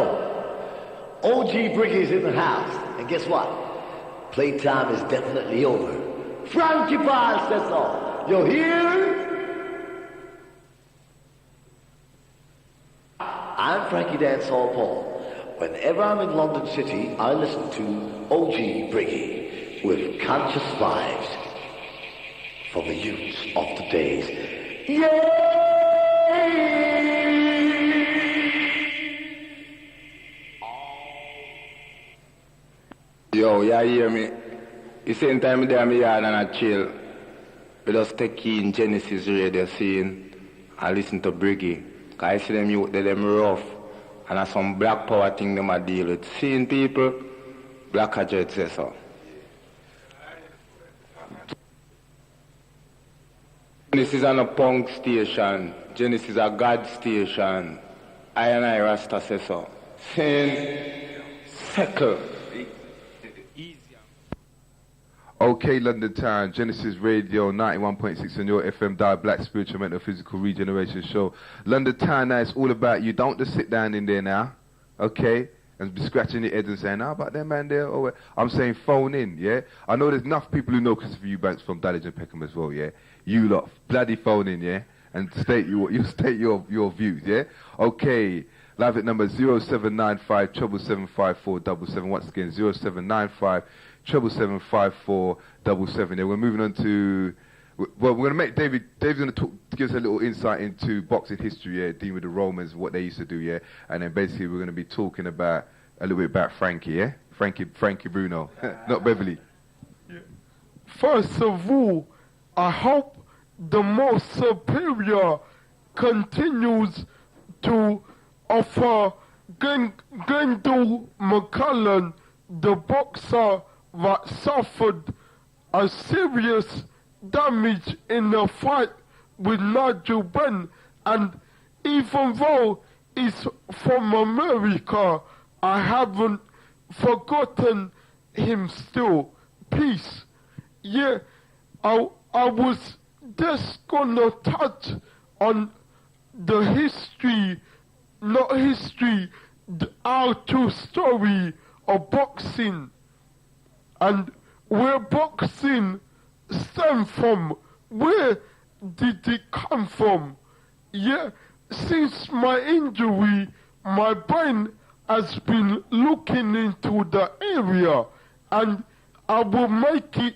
OG Briggy's in the house, and guess what? Playtime is definitely over. Frankie Paul says so. You hear? I'm Frankie Dancehall Paul. Whenever I'm in London City, I listen to OG Briggy with conscious vibes for the youths of the days. Yo, you hear me? The same time there, me yard and I chill. We just take in Genesis radio scene and listen to Briggy. Cause I see them youth, them rough. And that's some black power thing them a deal with. Seeing people, Black Ajay says so. Genesis is on a punk station. Genesis is a God station. I and I Rasta says so. Saying, settle. Okay, London Town, Genesis Radio 91.6 on your FM dial, Black Spiritual Mental Physical Regeneration Show. London Town, now it's all about you. Don't just sit down in there now, okay, and be scratching your head and saying, how about that man there? Oh, I'm saying phone in, yeah? I know there's enough people who know Christopher Eubanks from Dulwich and Peckham as well, yeah? You lot, bloody phone in, yeah? And state your views, yeah? Okay, live at number 0795 775 Once again, 0795 775 Yeah, we're moving on to, well, we're going to make David's going to give us a little insight into boxing history, yeah, dealing with the Romans, what they used to do, yeah, and then basically we're going to be talking about a little bit about Frankie, yeah, Frankie Bruno, not Beverly. Yeah. First of all, I hope the most superior continues to offer Glendale McCullen, the boxer that suffered a serious damage in the fight with Nigel Benn, and even though he's from America, I haven't forgotten him still. Peace. Yeah, I was just gonna touch on the history, our true story of boxing and where boxing stemmed from. Where did it come from? Yeah, since my injury, my brain has been looking into the area, and I will make it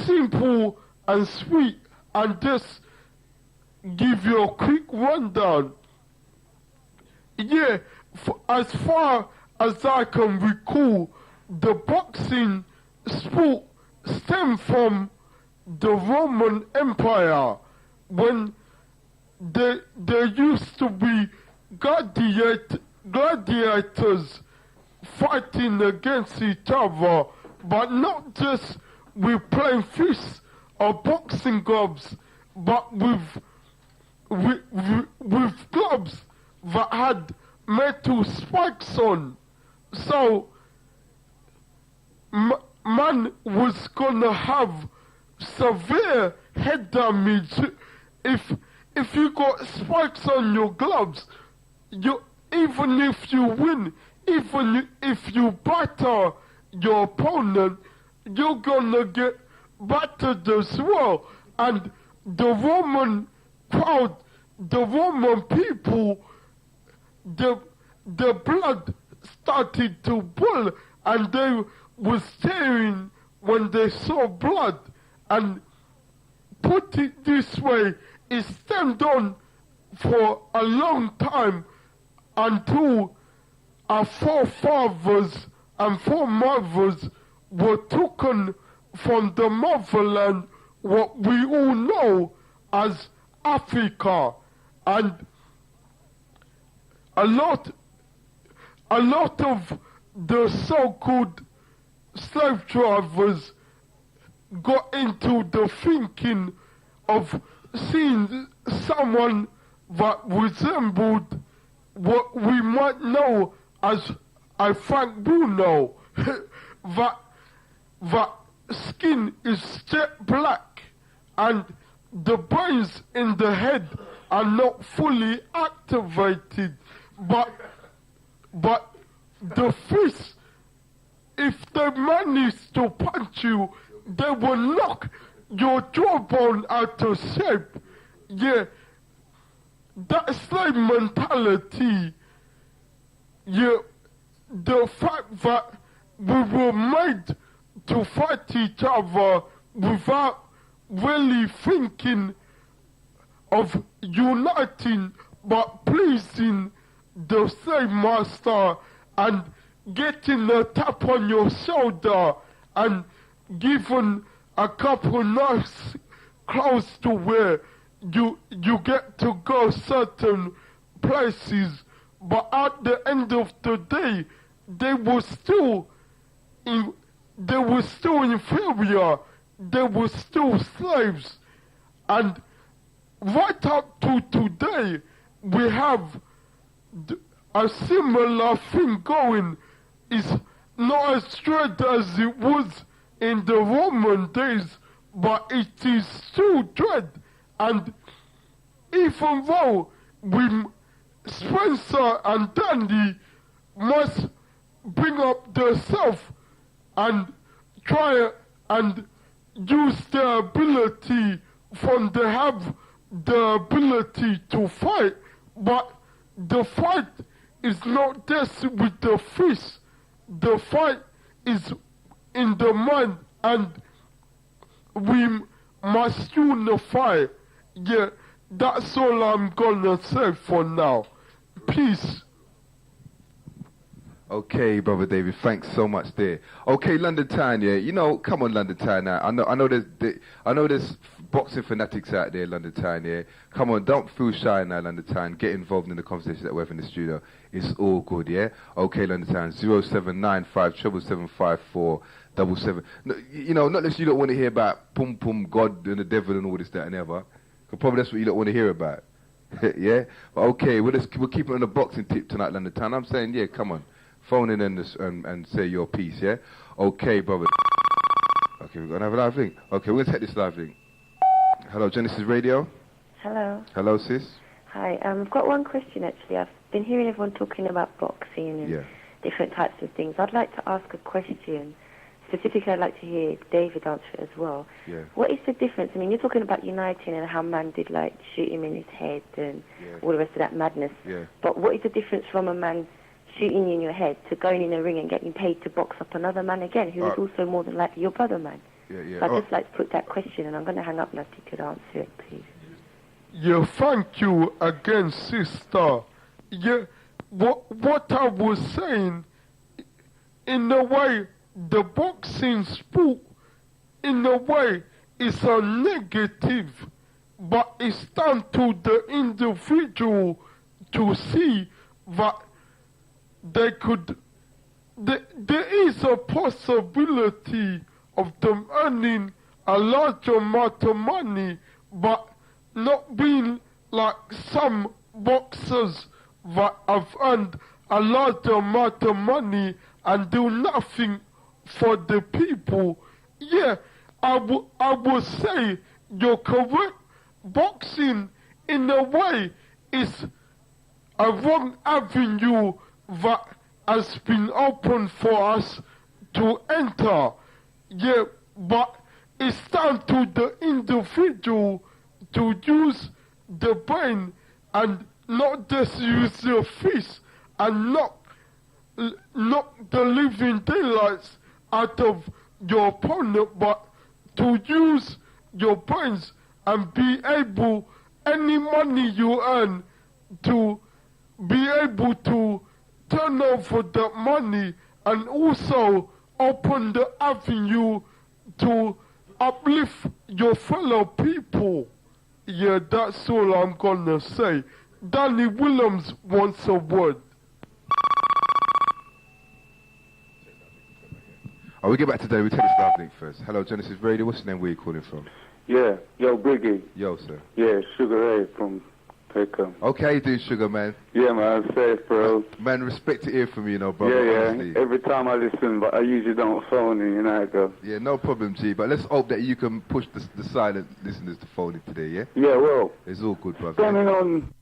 simple and sweet and just give you a quick rundown. Yeah, as far as I can recall, the boxing sport stemmed from the Roman Empire, when there used to be gladiators fighting against each other, but not just with plain fists or boxing gloves, but with gloves that had metal spikes on. So man was gonna have severe head damage if you got spikes on your gloves. Even if you win, even if you batter your opponent, you're gonna get battered as well. And the Roman crowd, the Roman people, the blood started to boil, and they was tearing when they saw blood. And put it this way, it stemmed on for a long time until our forefathers and foremothers were taken from the motherland, what we all know as Africa. And a lot of the so-called slave drivers got into the thinking of seeing someone that resembled what we might know as a Frank Bruno, that skin is jet black and the brains in the head are not fully activated, but the fists, if they manage to punch you, they will knock your jawbone out of shape. Yeah, that slave mentality, yeah, the fact that we were made to fight each other without really thinking of uniting but pleasing the slave master and getting a tap on your shoulder and given a couple nice clothes to wear, you get to go certain places, but at the end of the day, they were still inferior, they were still slaves. And right up to today, we have a similar thing going. It's not as straight as it was in the Roman days, but it is still dread. And even though Spencer and Danny must bring up themselves and try and use their ability from they have the ability to fight, but the fight is not just with the fist. The fight is in the mind, and we must unify. Yeah, that's all I'm gonna say for now. Peace. Okay, brother David, thanks so much there. Okay, London Town, yeah, you know, come on, London Town now. I know there's boxing fanatics out there, London Town, yeah. Come on, don't feel shy now, London Town. Get involved in the conversation that we're having in the studio. It's all good, yeah. Okay, London Town, 0795 777 No, you know, not that you don't want to hear about pum pum, God and the devil and all this, that and ever. Probably that's what you don't want to hear about. Yeah? But okay, we're keeping on the boxing tip tonight, London Town. I'm saying, yeah, come on. Phone in and say your piece, yeah? Okay, brother. Okay, we're going to have a live link. Okay, we're going to take this live link. Hello, Genesis Radio. Hello. Hello, sis. Hi, I've got one question actually. I've been hearing everyone talking about boxing and different types of things. I'd like to ask a question. Specifically, I'd like to hear David answer it as well. Yeah. What is the difference? I mean, you're talking about uniting and how man did like shoot him in his head and all the rest of that madness. Yeah. But what is the difference from a man shooting you in your head to going in a ring and getting paid to box up another man again, who is also more than likely your brother man? Yeah. So I'd just like to put that question, and I'm going to hang up now if you could answer it, please. Yeah, thank you again, sister. Yeah, what I was saying, in a way, the boxing sport, in a way, is a negative, but it's down to the individual to see that there is a possibility of them earning a large amount of money, but not being like some boxers that have earned a large amount of money and do nothing for the people. Yeah, I would say you're correct. Boxing, in a way, is a wrong avenue that has been open for us to enter. Yeah, but it's down to the individual to use the brain and not just use the fist and knock the living daylights out of your opponent, but to use your brains and be able, any money you earn, to be able to turn over that money and also open the avenue to uplift your fellow people. Yeah, that's all I'm gonna say. Danny Williams wants a word. Oh, we get back today. We take this live link first. Hello, Genesis Radio. What's your name? Where are you calling from? Yeah, yo, Briggy. Yo, sir. Yeah, Sugar Ray from Peckham. Okay, how you doing, Sugar, man? Yeah, man, safe, bro. Man, respect to hear from you, brother. Yeah, honestly. Every time I listen, but I usually don't phone in, you know how it goes. Yeah, no problem, G. But let's hope that you can push the silent listeners to phone in today, yeah? Yeah, well. It's all good, brother. Standing on